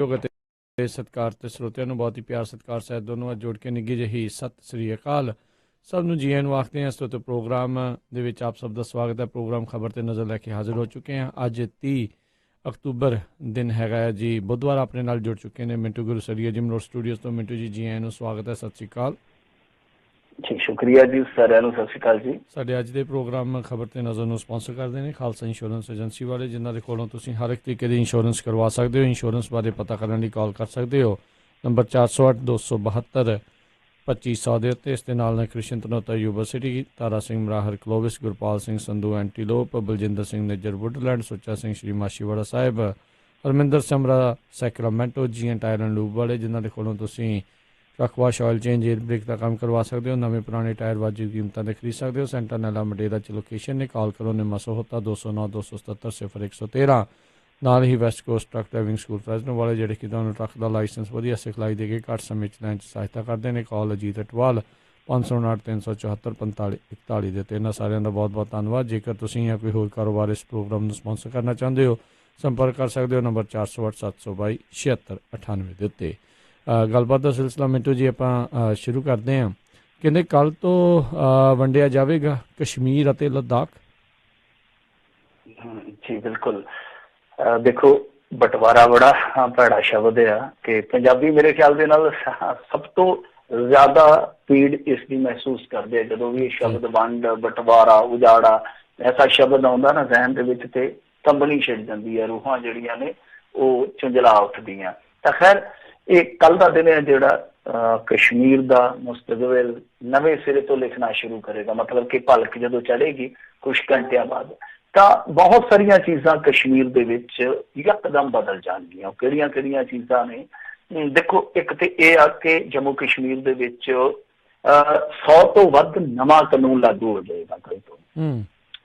ਅਤੇ ਸਤਿਕਾਰ ਤੇ ਸਰੋਤਿਆਂ ਨੂੰ ਬਹੁਤ ਹੀ ਪਿਆਰ ਸਤਿਕਾਰ ਸਾਹਿਬ ਦੋਨੋਂ ਜੋੜ ਕੇ ਨਿੱਘੀ ਜਿਹੀ ਸਤਿ ਸ੍ਰੀ ਅਕਾਲ ਸਭ ਨੂੰ ਜੀ ਆਇਆਂ ਨੂੰ ਆਖਦੇ ਹਾਂ। ਸਰੋਤੇ ਪ੍ਰੋਗਰਾਮ ਦੇ ਵਿੱਚ ਆਪ ਸਭ ਦਾ ਸਵਾਗਤ ਹੈ। ਪ੍ਰੋਗਰਾਮ ਖਬਰ ਤੇ ਨਜ਼ਰ ਲੈ ਕੇ ਹਾਜ਼ਰ ਹੋ ਚੁੱਕੇ ਹਾਂ। ਅੱਜ 30 ਅਕਤੂਬਰ ਦਿਨ ਹੈਗਾ ਹੈ ਜੀ, ਬੁੱਧਵਾਰ। ਆਪਣੇ ਨਾਲ ਜੁੜ ਚੁੱਕੇ ਨੇ ਮਿੰਟੂ ਗੁਰੂ ਸਰੀਆ ਜਿਮ ਰੋਡ ਸਟੂਡੀਓਜ਼ ਤੋਂ। ਮਿੰਟੂ ਜੀ ਆਇਆਂ ਨੂੰ ਸਵਾਗਤ ਹੈ, ਸਤਿ ਸ੍ਰੀ ਅਕਾਲ ਜੀ। ਸ਼ੁਕਰੀਆ ਜੀ ਸਾਰਿਆਂ ਨੂੰ, ਸਤਿ ਸ਼੍ਰੀ ਅਕਾਲ ਜੀ। ਸਾਡੇ ਅੱਜ ਦੇ ਪ੍ਰੋਗਰਾਮ ਖਬਰ ਤੇ ਨਜ਼ਰ ਨੂੰ ਸਪਾਂਸਰ ਕਰਦੇ ਨੇ ਖਾਲਸਾ ਇੰਸ਼ੋਰੈਂਸ ਏਜੰਸੀ ਵਾਲੇ, ਜਿਨ੍ਹਾਂ ਦੇ ਕੋਲੋਂ ਤੁਸੀਂ ਹਰ ਇੱਕ ਤਰੀਕੇ ਦੀ ਇੰਸ਼ੋਰੈਂਸ ਕਰਵਾ ਸਕਦੇ ਹੋ। ਇੰਸ਼ੋਰੈਂਸ ਬਾਰੇ ਪਤਾ ਕਰਨ ਲਈ ਕਾਲ ਕਰ ਸਕਦੇ ਹੋ ਨੰਬਰ 408 272 2500 ਦੇ ਉੱਤੇ। ਇਸ ਦੇ ਨਾਲ Krishan Dhanota university, Tara Singh Marahar Clovis, Gurpal Singh Sandhu Antelope, Baljinder Singh Nijjar Woodland, Sucha Singh Shri Machhiwara Sahib, Harminder Samra Sacramento, GN tyre and lube ਵਾਲੇ, ਜਿਨ੍ਹਾਂ ਦੇ ਕੋਲੋਂ ਤੁਸੀਂ truck wash, oil change, air brake ਦਾ ਕੰਮ ਕਰਵਾ ਸਕਦੇ ਹੋ। ਨਵੇਂ ਪੁਰਾਣੇ ਟਾਇਰ ਵਾਜਿਬ ਕੀਮਤਾਂ ਦੇ ਖਰੀਦ ਸਕਦੇ ਹੋ। ਸੈਂਟਰ ਨੈਲਾ ਮਡੇਰਾ 'ਚ ਲੋਕੇਸ਼ਨ ਨੇ। ਕਾਲ ਕਰੋ ਨਿੰਮਾ ਸਹੋਤਾ 209 277 0113। ਨਾਲ ਹੀ west coast truck driving school Fresno ਵਾਲੇ, ਜਿਹੜੇ ਕਿ ਤੁਹਾਨੂੰ ਟਰੱਕ ਦਾ ਲਾਇਸੈਂਸ ਵਧੀਆ ਸਿਖਲਾਈ ਦੇ ਕੇ ਘੱਟ ਸਮੇਂ 'ਚ ਲੈਣ 'ਚ ਸਹਾਇਤਾ ਕਰਦੇ ਨੇ। ਕਾਲ ਅਜੀਤ ਅਟਵਾਲ 559 374 45 41 ਦੇ ਉੱਤੇ। ਇਹਨਾਂ ਸਾਰਿਆਂ ਦਾ ਬਹੁਤ ਬਹੁਤ ਧੰਨਵਾਦ। ਜੇਕਰ ਤੁਸੀਂ ਜਾਂ ਕੋਈ ਹੋਰ ਕਾਰੋਬਾਰ ਇਸ ਪ੍ਰੋਗਰਾਮ ਨੂੰ ਸਪਾਂਸਰ ਕਰਨਾ ਚਾਹੁੰਦੇ ਹੋ, ਸੰਪਰਕ ਕਰ ਸਕਦੇ ਹੋ ਨੰਬਰ 408 722 7698 ਦੇ ਉੱਤੇ। ਗੱਲਬਾਤ ਦਾ ਸਿਲਸਿਲਾ ਮਿੰਟੂ ਜੀ ਆਪਾਂ ਸ਼ੁਰੂ ਕਰਦੇ ਹਾਂ। ਕਹਿੰਦੇ ਕੱਲ੍ਹ ਤੋਂ ਵੰਡਿਆ ਜਾਵੇਗਾ ਕਸ਼ਮੀਰ ਅਤੇ ਲੱਦਾਖ। ਜੀ ਬਿਲਕੁਲ। ਦੇਖੋ, ਬਟਵਾਰਾ ਬੜਾ ਭੈੜਾ ਸ਼ਬਦ ਆ ਕਿ ਪੰਜਾਬੀ ਮੇਰੇ ਖਿਆਲ ਦੇ ਨਾਲ ਸਭ ਤੋਂ ਜ਼ਿਆਦਾ ਪੀੜ ਇਸ ਦੀ ਮਹਿਸੂਸ ਕਰਦੇ ਆ ਜਦੋਂ ਵੀ ਇਹ ਸ਼ਬਦ ਵੰਡ, ਬਟਵਾਰਾ, ਉਜਾੜਾ ਐਸਾ ਸ਼ਬਦ ਆਉਂਦਾ ਨਾ ਜ਼ਹਿਨ ਦੇ ਵਿੱਚ, ਤੇ ਕੰਬਣੀ ਛਿੜ ਜਾਂਦੀ ਹੈ, ਰੂਹਾਂ ਜਿਹੜੀਆਂ ਨੇ ਉਹ ਝੁੰਝਲਾ ਉੱਠਦੀਆਂ। ਤਾਂ ਖੈਰ, ਇਹ ਕੱਲ੍ਹ ਦਾ ਦਿਨ ਹੈ ਜਿਹੜਾ ਕਸ਼ਮੀਰ ਦਾ ਮੁਸਤਕਬਲ ਨਵੇਂ ਸਿਰੇ ਤੋਂ ਲਿਖਣਾ ਸ਼ੁਰੂ ਕਰੇਗਾ। ਮਤਲਬ ਕਿ ਭਲਕ ਜਦੋਂ ਚੜ੍ਹੇਗੀ ਕੁਛ ਘੰਟਿਆਂ ਬਾਅਦ, ਤਾਂ ਬਹੁਤ ਸਾਰੀਆਂ ਚੀਜ਼ਾਂ ਕਸ਼ਮੀਰ ਦੇ ਵਿੱਚ ਯਕਦਮ ਬਦਲ ਜਾਣਗੀਆਂ। ਉਹ ਕਿਹੜੀਆਂ ਕਿਹੜੀਆਂ ਚੀਜ਼ਾਂ ਨੇ? ਦੇਖੋ, ਇੱਕ ਤੇ ਇਹ ਆ ਕਿ ਜੰਮੂ ਕਸ਼ਮੀਰ ਦੇ ਵਿੱਚ 100 ਤੋਂ ਵੱਧ ਨਵਾਂ ਕਾਨੂੰਨ ਲਾਗੂ ਹੋ ਜਾਏਗਾ। ਕੱਲ੍ਹ ਤੋਂ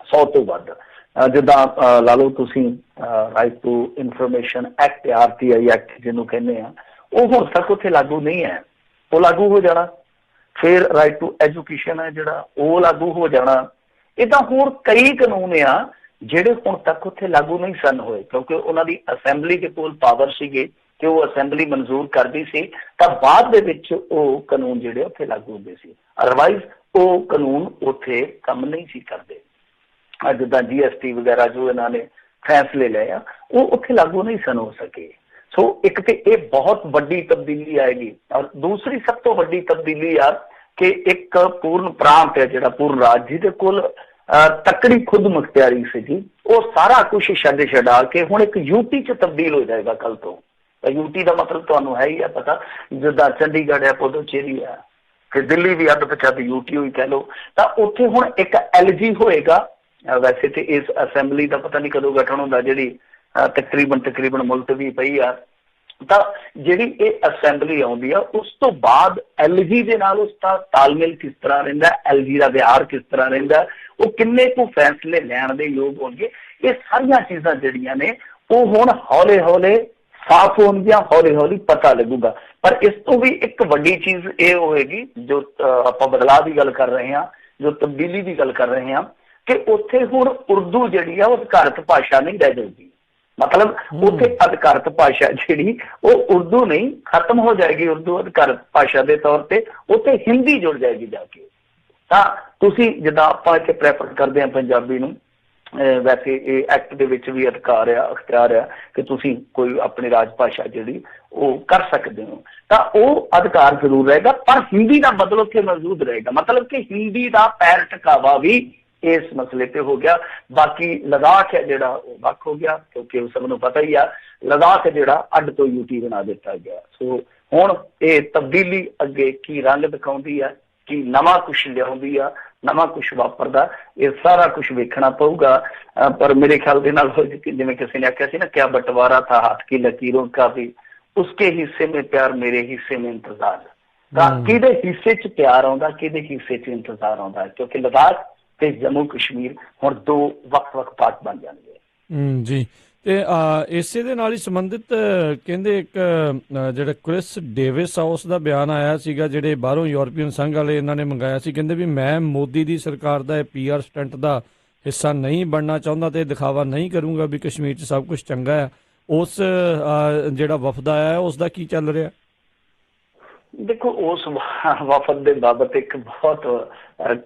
100 ਤੋਂ ਵੱਧ। ਜਿੱਦਾਂ ਲਾ ਲਓ ਤੁਸੀਂ right to information act, RTI act ਜਿਹਨੂੰ ਕਹਿੰਦੇ ਆ, ਉਹ ਹੁਣ ਤੱਕ ਉੱਥੇ ਲਾਗੂ ਨਹੀਂ ਹੈ, ਉਹ ਲਾਗੂ ਹੋ ਜਾਣਾ। ਫਿਰ ਰਾਈਟ ਟੂ ਐਜੂਕੇਸ਼ਨ ਹੈ ਜਿਹੜਾ, ਉਹ ਲਾਗੂ ਹੋ ਜਾਣਾ। ਇੱਦਾਂ ਹੋਰ ਕਈ ਕਾਨੂੰਨ ਆ ਜਿਹੜੇ ਹੁਣ ਤੱਕ ਉੱਥੇ ਲਾਗੂ ਨਹੀਂ ਸਨ ਹੋਏ, ਕਿਉਂਕਿ ਉਹਨਾਂ ਦੀ ਅਸੈਂਬਲੀ ਦੇ ਕੋਲ ਪਾਵਰ ਸੀਗੇ ਕਿ ਉਹ ਅਸੈਂਬਲੀ ਮਨਜ਼ੂਰ ਕਰਦੀ ਸੀ, ਤਾਂ ਬਾਅਦ ਦੇ ਵਿੱਚ ਉਹ ਕਾਨੂੰਨ ਜਿਹੜੇ ਉੱਥੇ ਲਾਗੂ ਹੁੰਦੇ ਸੀ। ਅਦਰਵਾਈਜ਼ ਉਹ ਕਾਨੂੰਨ ਉੱਥੇ ਕੰਮ ਨਹੀਂ ਸੀ ਕਰਦੇ। ਜਿੱਦਾਂ GST ਵਗੈਰਾ ਜੋ ਇਹਨਾਂ ਨੇ ਫੈਸਲੇ ਲਏ ਆ, ਉਹ ਉੱਥੇ ਲਾਗੂ ਨਹੀਂ ਸਨ ਹੋ ਸਕੇ। ਸੋ ਇੱਕ ਤੇ ਇਹ ਬਹੁਤ ਵੱਡੀ ਤਬਦੀਲੀ ਆਏਗੀ। ਔਰ ਦੂਸਰੀ ਸਭ ਤੋਂ ਵੱਡੀ ਤਬਦੀਲੀ ਆ ਕਿ ਇੱਕ ਪੂਰਨ ਪ੍ਰਾਂਤ ਹੈ ਜਿਹੜਾ ਪੂਰਨ ਰਾਜ, ਜਿਹਦੇ ਕੋਲ ਤਕੜੀ ਖੁਦ ਮੁਖਤਿਆਰੀ ਸੀਗੀ, ਉਹ ਸਾਰਾ ਕੁਛ ਛਡਾ ਕੇ ਹੁਣ ਇੱਕ UT 'ਚ ਤਬਦੀਲ ਹੋ ਜਾਏਗਾ ਕੱਲ੍ਹ ਤੋਂ। ਤਾਂ UT ਦਾ ਮਤਲਬ ਤੁਹਾਨੂੰ ਹੈ ਹੀ ਆ ਪਤਾ, ਜਿੱਦਾਂ ਚੰਡੀਗੜ੍ਹ ਹੈ, ਪੁਡੂਚੇਰੀ ਹੈ, ਫਿਰ ਦਿੱਲੀ ਵੀ ਅੱਧ ਪਛੱਧ UT ਹੋਈ ਕਹਿ ਲਓ। ਤਾਂ ਉੱਥੇ ਹੁਣ ਇੱਕ LG ਹੋਏਗਾ। ਵੈਸੇ ਤੇ ਇਸ ਅਸੈਂਬਲੀ ਦਾ ਪਤਾ ਨਹੀਂ ਕਦੋਂ ਗਠਨ ਹੁੰਦਾ, ਜਿਹੜੀ ਤਕਰੀਬਨ ਮੁਲਤਵੀ ਪਈ ਆ। ਤਾਂ ਜਿਹੜੀ ਇਹ ਅਸੈਂਬਲੀ ਆਉਂਦੀ ਆ, ਉਸ ਤੋਂ ਬਾਅਦ LG ਦੇ ਨਾਲ ਉਸ ਦਾ ਤਾਲਮੇਲ ਕਿਸ ਤਰ੍ਹਾਂ ਰਹਿੰਦਾ, LG ਦਾ ਵਿਹਾਰ ਕਿਸ ਤਰ੍ਹਾਂ ਰਹਿੰਦਾ, ਉਹ ਕਿੰਨੇ ਕੁ ਫੈਸਲੇ ਲੈਣ ਦੇ ਯੋਗ ਹੋਣਗੇ, ਇਹ ਸਾਰੀਆਂ ਚੀਜ਼ਾਂ ਜਿਹੜੀਆਂ ਨੇ ਉਹ ਹੁਣ ਹੌਲੇ ਹੌਲੇ ਸਾਫ਼ ਹੋਣਗੀਆਂ, ਹੌਲੀ ਹੌਲੀ ਪਤਾ ਲੱਗੂਗਾ। ਪਰ ਇਸ ਤੋਂ ਵੀ ਇੱਕ ਵੱਡੀ ਚੀਜ਼ ਇਹ ਹੋਏਗੀ, ਜੋ ਆਪਾਂ ਬਦਲਾਅ ਦੀ ਗੱਲ ਕਰ ਰਹੇ ਹਾਂ, ਜੋ ਤਬਦੀਲੀ ਦੀ ਗੱਲ ਕਰ ਰਹੇ ਹਾਂ, ਕਿ ਉੱਥੇ ਹੁਣ ਉਰਦੂ ਜਿਹੜੀ ਆ ਉਹ ਅਧਿਕਾਰਤ ਭਾਸ਼ਾ ਨਹੀਂ ਰਹਿ ਜਾਊਗੀ। ਮਤਲਬ ਉੱਥੇ ਅਧਿਕਾਰਤ ਭਾਸ਼ਾ ਜਿਹੜੀ ਉਹ ਉਰਦੂ ਨਹੀਂ, ਖਤਮ ਹੋ ਜਾਏਗੀ ਉਰਦੂ ਅਧਿਕਾਰਤ ਭਾਸ਼ਾ ਦੇ ਤੌਰ ਤੇ। ਉੱਥੇ ਹਿੰਦੀ ਜੁੜ ਜਾਏਗੀ ਜਾ ਕੇ। ਤਾਂ ਤੁਸੀਂ ਜਿੱਦਾਂ ਆਪਾਂ ਇੱਥੇ ਪ੍ਰੈਫਰ ਕਰਦੇ ਹਾਂ ਪੰਜਾਬੀ ਨੂੰ, ਵੈਸੇ ਇਹ ਐਕਟ ਦੇ ਵਿੱਚ ਵੀ ਅਖਤਿਆਰ ਆ ਕਿ ਤੁਸੀਂ ਕੋਈ ਆਪਣੀ ਰਾਜ ਭਾਸ਼ਾ ਜਿਹੜੀ ਉਹ ਕਰ ਸਕਦੇ ਹੋ, ਤਾਂ ਉਹ ਅਧਿਕਾਰ ਜ਼ਰੂਰ ਰਹੇਗਾ, ਪਰ ਹਿੰਦੀ ਦਾ ਬਦਲ ਉੱਥੇ ਮੌਜੂਦ ਰਹੇਗਾ। ਮਤਲਬ ਕਿ ਹਿੰਦੀ ਦਾ ਪੈਰ ਟਿਕਾਵਾ ਵੀ ਇਸ ਮਸਲੇ ਤੇ ਹੋ ਗਿਆ। ਬਾਕੀ ਲਦਾਖ ਹੈ ਜਿਹੜਾ ਉਹ ਵੱਖ ਹੋ ਗਿਆ, ਕਿਉਂਕਿ ਉਹ ਸਭ ਨੂੰ ਪਤਾ ਹੀ ਆ, ਲਦਾਖ ਜਿਹੜਾ ਅੱਡ ਤੋਂ UT ਬਣਾ ਦਿੱਤਾ ਗਿਆ। ਸੋ ਹੁਣ ਇਹ ਤਬਦੀਲੀ ਅੱਗੇ ਕੀ ਰੰਗ ਦਿਖਾਉਂਦੀ ਆ, ਕੀ ਨਵਾਂ ਕੁਛ ਲਿਆਉਂਦੀ ਆ, ਨਵਾਂ ਕੁਛ ਵਾਪਰਦਾ, ਇਹ ਸਾਰਾ ਕੁਛ ਵੇਖਣਾ ਪਊਗਾ। ਪਰ ਮੇਰੇ ਖਿਆਲ ਦੇ ਨਾਲ ਜਿਵੇਂ ਕਿਸੇ ਨੇ ਆਖਿਆ ਸੀ ਨਾ, ਕਿਆ ਬਟਵਾਰਾ ਥਾ ਹੱਥ ਕੀ ਲਕੀਰੋਂ ਕਾ ਵੀ, ਉਸਕੇ ਹਿੱਸੇ ਮੇਂ ਪਿਆਰ, ਮੇਰੇ ਹਿੱਸੇ ਮੇਂ ਇੰਤਜ਼ਾਰ। ਤਾਂ ਕਿਹਦੇ ਹਿੱਸੇ 'ਚ ਪਿਆਰ ਆਉਂਦਾ, ਕਿਹਦੇ ਹਿੱਸੇ 'ਚ ਇੰਤਜ਼ਾਰ ਆਉਂਦਾ, ਕਿਉਂਕਿ ਲਦਾਖ ਤੇ ਜੰਮੂ ਕਸ਼ਮੀਰ ਹੁਣ ਦੋ ਵੱਖ-ਵੱਖ ਪਾਰਟ ਬਣ ਜਾਣਗੇ। ਜੀ। ਤੇ ਇਸੇ ਦੇ ਨਾਲ ਹੀ ਸੰਬੰਧਿਤ ਕਹਿੰਦੇ ਇੱਕ ਜਿਹੜਾ ਕ੍ਰਿਸ ਡੇਵਿਸ ਆ, ਉਸ ਦਾ ਬਿਆਨ ਆਇਆ ਸੀਗਾ, ਜਿਹੜੇ ਬਾਹਰੋਂ ਯੂਰਪੀਅਨ ਸੰਘ ਵਾਲੇ ਇਹਨਾਂ ਨੇ ਮੰਗਾਇਆ ਸੀ। ਕਹਿੰਦੇ ਵੀ ਮੈਂ ਮੋਦੀ ਦੀ ਸਰਕਾਰ ਦਾ PR ਸਟੰਟ ਦਾ ਹਿੱਸਾ ਨਹੀਂ ਬਣਨਾ ਚਾਹੁੰਦਾ ਤੇ ਦਿਖਾਵਾ ਨਹੀਂ ਕਰੂੰਗਾ ਵੀ ਕਸ਼ਮੀਰ 'ਚ ਸਭ ਕੁਛ ਚੰਗਾ ਹੈ। ਉਸ ਜਿਹੜਾ ਵਫਦ ਆਇਆ ਹੈ ਉਸ ਦਾ ਕੀ ਚੱਲ ਰਿਹਾ? ਦੇਖੋ ਉਸ ਵਫਦ ਦੇ ਬਾਬਤ ਇੱਕ ਬਹੁਤ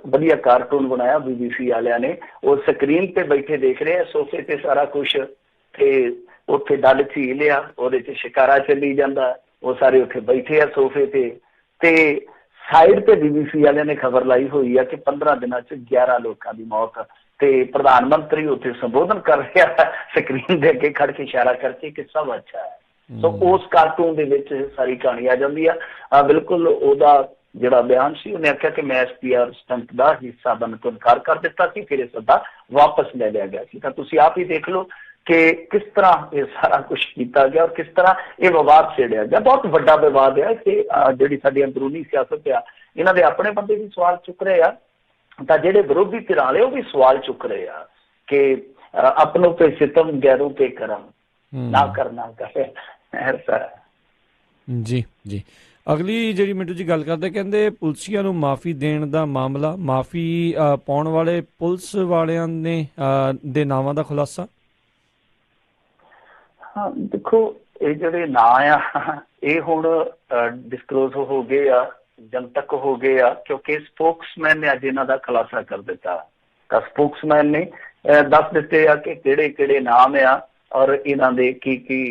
ਵਧੀਆ ਕਾਰਟੂਨ ਬਣਾਇਆ BBC ਵਾਲਿਆਂ ਨੇ। ਉਹ ਸਕਰੀਨ ਤੇ ਬੈਠੇ ਦੇਖ ਰਹੇ ਆ ਸੋਫੇ ਤੇ ਸਾਰਾ ਕੁਛ, ਤੇ ਉੱਥੇ ਡੱਲ ਝੀਲ ਆ, ਉਹਦੇ ਚ ਸ਼ਿਕਾਰਾ ਚੱਲੀ ਜਾਂਦਾ, ਉਹ ਸਾਰੇ ਉੱਥੇ ਬੈਠੇ ਆ ਸੋਫੇ ਤੇ ਸਾਈਡ ਤੇ BBC ਵਾਲਿਆਂ ਨੇ ਖਬਰ ਲਾਈ ਹੋਈ ਆ ਕਿ 15 ਦਿਨਾਂ ਚ 11 ਲੋਕਾਂ ਦੀ ਮੌਤ, ਤੇ ਪ੍ਰਧਾਨ ਮੰਤਰੀ ਉੱਥੇ ਸੰਬੋਧਨ ਕਰ ਰਿਹਾ ਸਕਰੀਨ ਦੇ ਅੱਗੇ ਖੜ ਕੇ ਇਸ਼ਾਰਾ ਕਰਕੇ ਕਿ ਸਭ ਅੱਛਾ ਹੈ। ਸੋ ਉਸ ਕਾਰਟੂਨ ਦੇ ਵਿੱਚ ਸਾਰੀ ਕਹਾਣੀ ਆ ਜਾਂਦੀ ਆ। ਬਿਲਕੁਲ ਉਹਦਾ ਜਿਹੜਾ ਬਿਆਨ ਸੀ, ਉਹਨੇ ਆਖਿਆ ਕਿ ਮੈਂ SPR ਸਟੰਟ ਦਾ ਹਿੱਸਾ ਬਣਨ ਤੋਂ ਇਨਕਾਰ ਕਰ ਦਿੱਤਾ ਸੀ, ਫਿਰ ਇਹ ਸੱਦਾ ਵਾਪਸ ਲੈ ਲਿਆ ਗਿਆ ਸੀ। ਤਾਂ ਤੁਸੀਂ ਆਪ ਹੀ ਦੇਖ ਲਓ ਕਿ ਕਿਸ ਤਰ੍ਹਾਂ ਇਹ ਸਾਰਾ ਕੁਛ ਕੀਤਾ ਗਿਆ ਔਰ ਕਿਸ ਤਰ੍ਹਾਂ ਇਹ ਵਿਵਾਦ ਛੇੜਿਆ ਗਿਆ। ਬਹੁਤ ਵੱਡਾ ਵਿਵਾਦ ਹੈ ਕਿ ਜਿਹੜੀ ਸਾਡੀ ਅੰਦਰੂਨੀ ਸਿਆਸਤ ਆ, ਇਹਨਾਂ ਦੇ ਆਪਣੇ ਬੰਦੇ ਵੀ ਸਵਾਲ ਚੁੱਕ ਰਹੇ ਆ, ਤਾਂ ਜਿਹੜੇ ਵਿਰੋਧੀ ਧਿਰਾਂ ਵਾਲੇ ਉਹ ਵੀ ਸਵਾਲ ਚੁੱਕ ਰਹੇ ਆ ਕਿ ਆਪਣੋਂ पे सितम गैरों पे करम ना करना करे ऐसा। ਜੀ ਜੀ। ਅਗਲੀ ਜਿਹੜੀ ਮਿੰਟੂ ਜੀ ਗੱਲ ਕਰਦੇ, ਕਹਿੰਦੇ ਪੁਲਸੀਆਂ ਨੂੰ ਮਾਫੀ ਦੇਣ ਦਾ ਮਾਮਲਾ, ਮਾਫੀ ਪਾਉਣ ਵਾਲੇ ਪੁਲਿਸ ਵਾਲਿਆਂ ਨੇ ਦੇ ਨਾਵਾਂ ਦਾ ਖੁਲਾਸਾ। ਹਾਂ ਦੇਖੋ, ਇਹ ਜਿਹੜੇ ਨਾਂ ਆ ਇਹ ਹੁਣ ਡਿਸਕਲੋਜ਼ ਹੋ ਗਏ ਆ, ਜਨਤਕ ਹੋ ਗਏ ਆ, ਕਿਉਂਕਿ ਸਪੋਕਸਮੈਨ ਨੇ ਅੱਜ ਇਹਨਾਂ ਦਾ ਖੁਲਾਸਾ ਕਰ ਦਿੱਤਾ। ਤਾਂ ਸਪੋਕਸਮੈਨ ਨੇ ਦੱਸ ਦਿੱਤੇ ਆ ਕਿ ਕਿਹੜੇ ਕਿਹੜੇ ਨਾਮ ਆ ਔਰ ਇਹਨਾਂ ਦੇ ਕੀ ਕੀ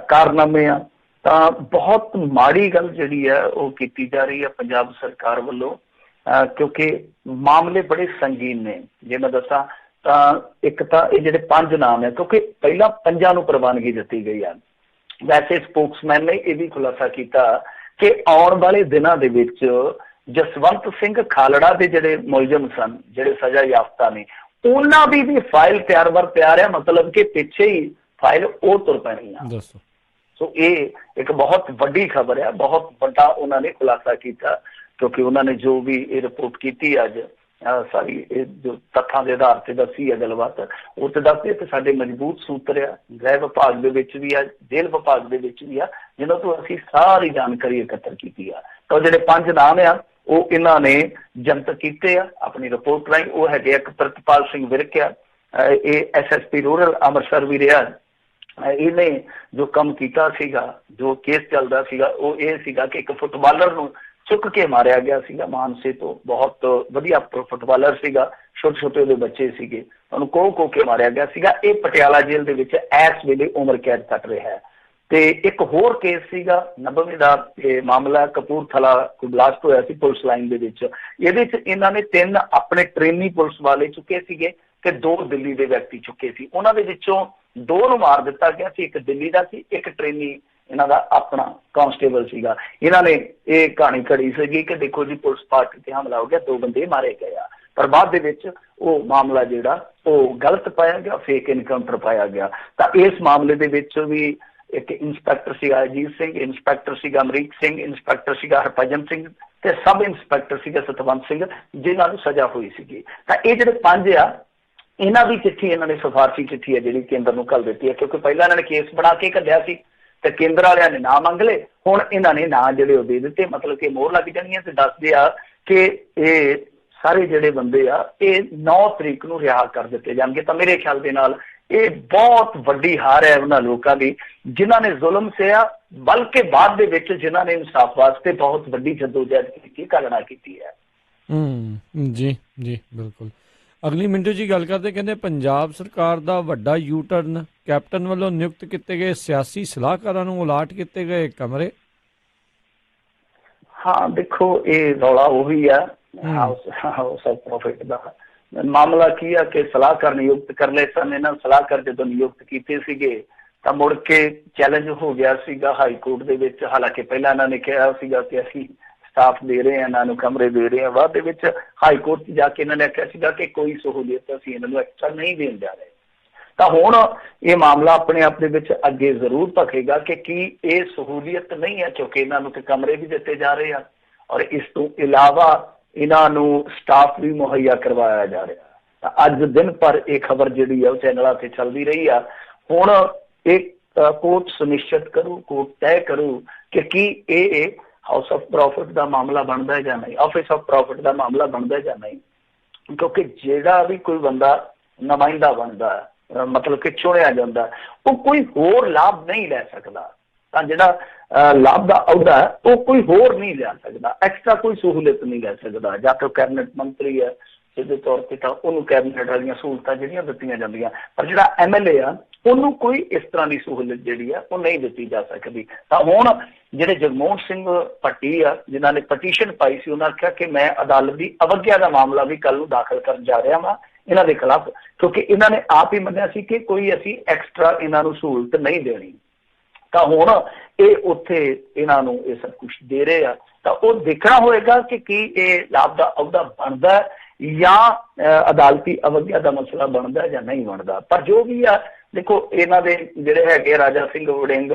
ਕਾਰਨਾਮੇ ਆ। ਤਾਂ ਬਹੁਤ ਮਾੜੀ ਗੱਲ ਜਿਹੜੀ ਹੈ ਉਹ ਕੀਤੀ ਜਾ ਰਹੀ ਹੈ ਪੰਜਾਬ ਸਰਕਾਰ ਵੱਲੋਂ, ਕਿਉਂਕਿ ਮਾਮਲੇ ਬੜੇ ਸੰਗੀਨ ਨੇ। ਜੇ ਮੈਂ ਦੱਸਾਂ ਤਾਂ ਇੱਕ ਤਾਂ ਇਹ ਜਿਹੜੇ 5 ਨਾਮ ਹੈ, ਕਿਉਂਕਿ ਪਹਿਲਾਂ 5 ਨੂੰ ਪ੍ਰਵਾਨਗੀ ਦਿੱਤੀ ਗਈ ਆ। ਵੈਸੇ ਸਪੋਕਸਮੈਨ ਨੇ ਇਹ ਵੀ ਖੁਲਾਸਾ ਕੀਤਾ ਕਿ ਆਉਣ ਵਾਲੇ ਦਿਨਾਂ ਦੇ ਵਿੱਚ ਜਸਵੰਤ ਸਿੰਘ ਖਾਲੜਾ ਦੇ ਜਿਹੜੇ ਮੁਲਜ਼ਮ ਸਨ, ਜਿਹੜੇ ਸਜ਼ਾ ਯਾਫਤਾ ਨੇ, ਉਹਨਾਂ ਦੀ ਵੀ ਫਾਈਲ ਤਿਆਰ ਆ, ਮਤਲਬ ਕਿ ਪਿੱਛੇ ਹੀ ਫਾਈਲ ਉਹ ਤੁਰ ਪੈਣੀ ਆ। ਦੱਸੋ। ਸੋ ਇਹ ਇੱਕ ਬਹੁਤ ਵੱਡੀ ਖਬਰ ਹੈ, ਬਹੁਤ ਵੱਡਾ ਉਹਨਾਂ ਨੇ ਖੁਲਾਸਾ ਕੀਤਾ, ਕਿਉਂਕਿ ਉਹਨਾਂ ਨੇ ਜੋ ਵੀ ਇਹ ਰਿਪੋਰਟ ਕੀਤੀ ਅੱਜ ਸਾਰੀ ਇਹ ਜੋ ਤੱਥਾਂ ਦੇ ਆਧਾਰ ਤੇ ਦੱਸੀ ਹੈ ਗੱਲਬਾਤ, ਉਹ ਤੇ ਦੱਸਦੇ ਕਿ ਸਾਡੇ ਮਜ਼ਬੂਤ ਸੂਤਰ ਆ, ਗ੍ਰਹਿ ਵਿਭਾਗ ਦੇ ਵਿੱਚ ਵੀ ਆ, ਜੇਲ੍ਹ ਵਿਭਾਗ ਦੇ ਵਿੱਚ ਵੀ ਆ, ਜਿਹਨਾਂ ਤੋਂ ਅਸੀਂ ਸਾਰੀ ਜਾਣਕਾਰੀ ਇਕੱਤਰ ਕੀਤੀ ਆ। ਤਾਂ ਜਿਹੜੇ 5 ਨਾਮ ਆ ਉਹ ਇਹਨਾਂ ਨੇ ਜਨਤਕ ਕੀਤੇ ਆ ਆਪਣੀ ਰਿਪੋਰਟ ਰਾਹੀਂ। ਉਹ ਹੈਗੇ ਇੱਕ ਪ੍ਰਿਤਪਾਲ ਸਿੰਘ ਵਿਰਕ ਆ, ਇਹ SSP ਰੂਰਲ ਅੰਮ੍ਰਿਤਸਰ ਵੀ ਰਿਹਾ। ਇਹਨੇ ਜੋ ਕੰਮ ਕੀਤਾ ਸੀਗਾ, ਜੋ ਕੇਸ ਚੱਲਦਾ ਸੀਗਾ, ਉਹ ਇਹ ਸੀਗਾ ਕਿ ਇੱਕ ਫੁੱਟਬਾਲਰ ਨੂੰ ਚੁੱਕ ਕੇ ਮਾਰਿਆ ਗਿਆ ਸੀਗਾ ਮਾਨਸੇ ਤੋਂ। ਬਹੁਤ ਵਧੀਆ ਫੁੱਟਬਾਲਰ ਸੀਗਾ, ਛੋਟੇ ਛੋਟੇ ਉਹਦੇ ਬੱਚੇ ਸੀਗੇ, ਉਹਨੂੰ ਕੋਹ ਕੇ ਮਾਰਿਆ ਗਿਆ ਸੀਗਾ। ਇਹ ਪਟਿਆਲਾ ਜੇਲ੍ਹ ਦੇ ਵਿੱਚ ਇਸ ਵੇਲੇ ਉਮਰ ਕੈਦ ਕੱਟ ਰਿਹਾ ਹੈ। ਤੇ ਇੱਕ ਹੋਰ ਕੇਸ ਸੀਗਾ 90ਵੇਂ ਦਾ ਇਹ ਮਾਮਲਾ, ਕਪੂਰਥਲਾ ਕੋਈ ਬਲਾਸਟ ਹੋਇਆ ਸੀ ਪੁਲਿਸ ਲਾਈਨ ਦੇ ਵਿੱਚ। ਇਹਦੇ ਚ ਇਹਨਾਂ ਨੇ 3 ਆਪਣੇ ਟ੍ਰੇਨੀ ਪੁਲਿਸ ਵਾਲੇ ਚੁੱਕੇ ਸੀਗੇ ਤੇ 2 ਦਿੱਲੀ ਦੇ ਵਿਅਕਤੀ ਚੁੱਕੇ ਸੀ। ਉਹਨਾਂ ਦੇ ਵਿੱਚੋਂ 2 ਨੂੰ ਮਾਰ ਦਿੱਤਾ ਗਿਆ ਸੀ, ਇੱਕ ਦਿੱਲੀ ਦਾ ਸੀ, ਇੱਕ ਟ੍ਰੇਨੀ ਇਹਨਾਂ ਦਾ ਆਪਣਾ ਕਾਂਸਟੇਬਲ ਸੀਗਾ। ਇਹਨਾਂ ਨੇ ਇਹ ਕਹਾਣੀ ਘੜੀ ਸੀਗੀ ਕਿ ਦੇਖੋ ਜੀ ਪੁਲਿਸ ਪਾਰਟੀ ਤੇ ਹਮਲਾ ਹੋ ਗਿਆ, 2 ਬੰਦੇ ਮਾਰੇ ਗਏ ਆ, ਪਰ ਬਾਅਦ ਦੇ ਵਿੱਚ ਉਹ ਮਾਮਲਾ ਜਿਹੜਾ ਉਹ ਗਲਤ ਪਾਇਆ ਗਿਆ, ਫੇਕ ਇਨਕਾਊਂਟਰ ਪਾਇਆ ਗਿਆ। ਤਾਂ ਇਸ ਮਾਮਲੇ ਦੇ ਵਿੱਚ ਵੀ ਇੱਕ ਇੰਸਪੈਕਟਰ ਸੀਗਾ ਅਜੀਤ ਸਿੰਘ, ਇੰਸਪੈਕਟਰ ਸੀਗਾ ਅਮਰੀਕ ਸਿੰਘ, ਇੰਸਪੈਕਟਰ ਸੀਗਾ ਹਰਭਜਨ ਸਿੰਘ ਤੇ ਸਬ ਇੰਸਪੈਕਟਰ ਸੀਗਾ ਸਤਵੰਤ ਸਿੰਘ, ਜਿਨ੍ਹਾਂ ਨੂੰ ਸਜ਼ਾ ਹੋਈ ਸੀਗੀ। ਤਾਂ ਇਹ ਜਿਹੜੇ 5 ਆ, ਇਹਨਾਂ ਦੀ ਚਿੱਠੀ, ਇਹਨਾਂ ਨੇ ਸਿਫਾਰਸ਼ੀ ਚਿੱਠੀ ਹੈ ਜਿਹੜੀ ਕੇਂਦਰ ਨੂੰ ਘੱਲ ਦਿੱਤੀ ਹੈ, ਕਿਉਂਕਿ ਪਹਿਲਾਂ ਇਹਨਾਂ ਨੇ ਕੇਸ ਬਣਾ ਕੇ ਘੱਲਿਆ ਸੀ ਤੇ ਕੇਂਦਰ ਵਾਲਿਆਂ ਨੇ ਨਾਂ ਮੰਗ ਲਏ। ਹੁਣ ਇਹਨਾਂ ਨੇ ਨਾਂ ਜਿਹੜੇ ਉਹ ਦੇ ਦਿੱਤੇ, ਮਤਲਬ ਕਿ ਮੋਹਰ ਲੱਗ ਜਾਣੀ ਹੈ। ਤੇ ਦੱਸਦੇ ਆ ਕਿ ਇਹ ਸਾਰੇ ਜਿਹੜੇ ਬੰਦੇ ਆ ਇਹ 9 ਤਰੀਕ ਨੂੰ ਰਿਹਾ ਕਰ ਦਿੱਤੇ ਜਾਣਗੇ। ਤਾਂ ਮੇਰੇ ਖਿਆਲ ਦੇ ਨਾਲ ਇਹ ਬਹੁਤ ਵੱਡੀ ਹਾਰ ਹੈ ਉਹਨਾਂ ਲੋਕਾਂ ਦੀ ਜਿਨ੍ਹਾਂ ਨੇ ਜ਼ੁਲਮ ਸਿਆ, ਬਲਕਿ ਬਾਅਦ ਦੇ ਵਿੱਚ ਜਿਨ੍ਹਾਂ ਨੇ ਇਨਸਾਫ ਵਾਸਤੇ ਬਹੁਤ ਵੱਡੀ ਜਦੋਜਹਿਦ ਕੀਤੀ, ਘਾਲਣਾ ਕੀਤੀ ਹੈ। ਜੀ ਜੀ ਬਿਲਕੁਲ। ਅਗਲੀ ਮਿੰਟੂ ਜੀ ਗੱਲ ਕਰਦੇ, ਕਹਿੰਦੇ ਪੰਜਾਬ ਸਰਕਾਰ ਦਾ ਵੱਡਾ ਯੂ ਟਰਨ, ਕੈਪਟਨ ਵੱਲੋਂ ਨਿਯੁਕਤ ਕੀਤੇ ਗਏ ਸਿਆਸੀ ਸਲਾਹਕਾਰਾਂ ਨੂੰ ਉਲਾਟ ਕੀਤੇ ਗਏ ਕਮਰੇ। ਹਾਂ ਦੇਖੋ, ਇਹ ਰੌਲਾ ਉਹੀ ਆ ਹਾਊਸ ਆਫ ਪ੍ਰੋਫਿਟ ਦਾ। ਮਾਮਲਾ ਕੀ ਆ ਕਿ ਸਲਾਹਕਾਰ ਨਿਯੁਕਤ ਕਰ ਲਏ ਸਨ। ਇਹਨਾਂ ਸਲਾਹਕਾਰ ਜਦੋਂ ਨਿਯੁਕਤ ਕੀਤੇ ਸੀਗੇ ਤਾਂ ਮੁੜ ਕੇ ਚੈਲੰਜ ਹੋ ਗਿਆ ਸੀਗਾ ਹਾਈ ਕੋਰਟ ਦੇ ਵਿੱਚ। ਹਾਲਾਂਕਿ ਪਹਿਲਾਂ ਇਹਨਾਂ ਨੇ ਕਿਹਾ ਸੀਗਾ ਕਿ ਅਸੀਂ ਸਟਾਫ ਦੇ ਰਹੇ ਹਾਂ, ਇਹਨਾਂ ਨੂੰ ਕਮਰੇ ਦੇ ਰਹੇ ਹਾਂ। ਬਾਅਦ ਦੇ ਵਿੱਚ ਹਾਈ ਕੋਰਟ 'ਚ ਜਾ ਕੇ ਇਹਨਾਂ ਨੇ ਆਖਿਆ ਸੀਗਾ ਕਿ ਕੋਈ ਸਹੂਲੀਅਤ ਅਸੀਂ ਇਹਨਾਂ ਨੂੰ ਐਕਸਟਰਾ ਨਹੀਂ ਦੇਣ ਜਾ ਰਹੇ। ਤਾਂ ਹੁਣ ਇਹ ਮਾਮਲਾ ਆਪਣੇ ਆਪ ਦੇ ਵਿੱਚ ਅੱਗੇ ਜ਼ਰੂਰ ਭਖੇਗਾ ਕਿ ਕੀ ਇਹ ਸਹੂਲੀਅਤ ਨਹੀਂ ਹੈ, ਕਿਉਂਕਿ ਇਹਨਾਂ ਨੂੰ ਤੇ ਕਮਰੇ ਵੀ ਦਿੱਤੇ ਜਾ ਰਹੇ ਆ ਔਰ ਇਸ ਤੋਂ ਇਲਾਵਾ ਇਹਨਾਂ ਨੂੰ ਸਟਾਫ ਵੀ ਮੁਹੱਈਆ ਕਰਵਾਇਆ ਜਾ ਰਿਹਾ। ਤਾਂ ਅੱਜ ਦਿਨ ਭਰ ਇਹ ਖਬਰ ਜਿਹੜੀ ਆ ਉਹ ਚੈਨਲਾਂ ਤੇ ਚੱਲਦੀ ਰਹੀ ਆ। ਹੁਣ ਇਹ ਕੋਰਟ ਸੁਨਿਸ਼ਚਿਤ ਕਰੂ, ਕੋਰਟ ਤੈਅ ਕਰੂ ਕਿ ਕੀ ਇਹ ਹਾਊਸ ਆਫ ਪ੍ਰੋਫਿਟ ਦਾ ਮਾਮਲਾ ਬਣਦਾ ਹੈ ਜਾਂ ਨਹੀਂ, ਆਫਿਸ ਆਫ ਪ੍ਰੋਫਿਟ ਦਾ ਮਾਮਲਾ ਬਣਦਾ ਜਾਂ ਨਹੀਂ। ਕਿਉਂਕਿ ਜਿਹੜਾ ਵੀ ਕੋਈ ਬੰਦਾ ਨੁਮਾਇੰਦਾ ਬਣਦਾ ਮਤਲਬ ਕਿ ਚੁਣਿਆ ਜਾਂਦਾ, ਉਹ ਕੋਈ ਹੋਰ ਲਾਭ ਨਹੀਂ ਲੈ ਸਕਦਾ। ਤਾਂ ਜਿਹੜਾ ਲਾਭ ਦਾ ਅਹੁਦਾ ਉਹ ਕੋਈ ਹੋਰ ਨਹੀਂ ਲੈ ਸਕਦਾ, ਐਕਸਟਰਾ ਕੋਈ ਸਹੂਲਤ ਨਹੀਂ ਲੈ ਸਕਦਾ। ਜਾਂ ਤਾਂ ਕੈਬਨਿਟ ਮੰਤਰੀ ਹੈ ਸਿੱਧੇ ਤੌਰ ਤੇ, ਤਾਂ ਉਹਨੂੰ ਕੈਬਨਿਟ ਵਾਲੀਆਂ ਸਹੂਲਤਾਂ ਜਿਹੜੀਆਂ ਦਿੱਤੀਆਂ ਜਾਂਦੀਆਂ, ਪਰ ਜਿਹੜਾ MLA ਆ ਉਹਨੂੰ ਕੋਈ ਇਸ ਤਰ੍ਹਾਂ ਦੀ ਸਹੂਲਤ ਜਿਹੜੀ ਆ ਉਹ ਨਹੀਂ ਦਿੱਤੀ ਜਾ ਸਕਦੀ। ਤਾਂ ਹੁਣ ਜਿਹੜੇ ਜਗਮੋਹਨ ਸਿੰਘ ਭੱਟੀ ਆ, ਜਿਨ੍ਹਾਂ ਨੇ ਪਟੀਸ਼ਨ ਪਾਈ ਸੀ, ਉਹਨਾਂ ਆਖਿਆ ਕਿ ਮੈਂ ਅਦਾਲਤ ਦੀ ਅਵੱਗਿਆ ਦਾ ਮਾਮਲਾ ਵੀ ਕੱਲ ਨੂੰ ਦਾਖਲ ਕਰਨ ਜਾ ਰਿਹਾ ਵਾਂ ਇਹਨਾਂ ਦੇ ਖਿਲਾਫ, ਕਿਉਂਕਿ ਇਹਨਾਂ ਨੇ ਆਪ ਹੀ ਮੰਨਿਆ ਸੀ ਕਿ ਕੋਈ ਅਸੀਂ ਐਕਸਟਰਾ ਇਹਨਾਂ ਨੂੰ ਸਹੂਲਤ ਨਹੀਂ ਦੇਣੀ। ਤਾਂ ਹੁਣ ਇਹ ਉੱਥੇ ਇਹਨਾਂ ਨੂੰ ਇਹ ਸਭ ਕੁਛ ਦੇ ਰਹੇ ਆ, ਤਾਂ ਉਹ ਦੇਖਣਾ ਹੋਏਗਾ ਕਿ ਕੀ ਇਹ ਲਾਭ ਦਾ ਅਹੁਦਾ ਬਣਦਾ ਜਾਂ ਅਦਾਲਤੀ ਅਵੱਗਿਆ ਦਾ ਮਸਲਾ ਬਣਦਾ ਜਾਂ ਨਹੀਂ ਬਣਦਾ। ਪਰ ਜੋ ਵੀ ਆ, ਦੇਖੋ ਇਹਨਾਂ ਦੇ ਜਿਹੜੇ ਹੈਗੇ ਰਾਜਾ ਸਿੰਘ ਵੜਿੰਗ,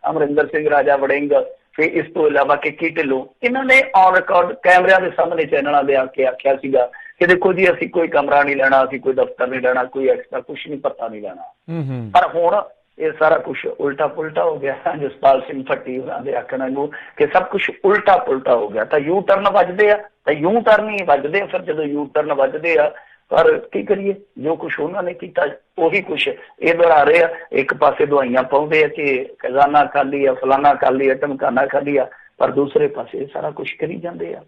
ਅਮਰਿੰਦਰ ਸਿੰਘ ਰਾਜਾ ਵੜਿੰਗ, ਫਿਰ ਇਸ ਤੋਂ ਇਲਾਵਾ ਕਿੱਕੀ ਢਿੱਲੋਂ, ਇਹਨਾਂ ਨੇ ਔਨ ਰਿਕਾਰਡ ਕੈਮਰਿਆਂ ਦੇ ਸਾਹਮਣੇ ਚੈਨਲਾਂ ਦੇ ਆ ਕੇ ਆਖਿਆ ਸੀਗਾ ਕਿ ਦੇਖੋ ਜੀ ਅਸੀਂ ਕੋਈ ਕਮਰਾ ਨਹੀਂ ਲੈਣਾ, ਅਸੀਂ ਕੋਈ ਦਫ਼ਤਰ ਨਹੀਂ ਲੈਣਾ, ਕੋਈ ਐਕਸਟਰਾ ਕੁਛ ਨਹੀਂ, ਪੱਤਾ ਨਹੀਂ ਲੈਣਾ। ਪਰ ਹੁਣ ਇਹ ਸਾਰਾ ਕੁਛ ਉਲਟਾ ਪੁਲਟਾ ਹੋ ਗਿਆ। ਜਸਪਾਲ ਸਿੰਘ ਭੱਟੀ ਉਹਨਾਂ ਦੇ ਆਖਣ ਨੂੰ ਕਿ ਸਭ ਕੁਛ ਉਲਟਾ ਪੁਲਟਾ ਹੋ ਗਿਆ। ਤਾਂ ਯੂ ਟਰਨ ਵੱਜਦੇ ਆ, ਤਾਂ ਯੂ ਟਰਨ ਹੀ ਵੱਜਦੇ ਆ। ਫਿਰ ਜਦੋਂ ਯੂ ਟਰਨ ਵੱਜਦੇ ਆ, ਪਰ ਕੀ ਕਰੀਏ, ਜੋ ਕੁਛ ਉਹਨਾਂ ਨੇ ਕੀਤਾ ਉਹੀ ਕੁਛ ਇਹ ਦੁਹਰਾ ਰਹੇ ਆ। ਇੱਕ ਪਾਸੇ ਦਵਾਈਆਂ ਪਾਉਂਦੇ ਆ ਕਿ ਖਜ਼ਾਨਾ ਖਾਲੀ ਆ, ਫਲਾਨਾ ਖਾਲੀ ਆ, ਢਮਕਾਨਾ ਖਾਲੀ ਆ, ਪਰ ਦੂਸਰੇ ਪਾਸੇ ਸਾਰਾ ਕੁਛ ਕਰੀ ਜਾਂਦੇ ਆ।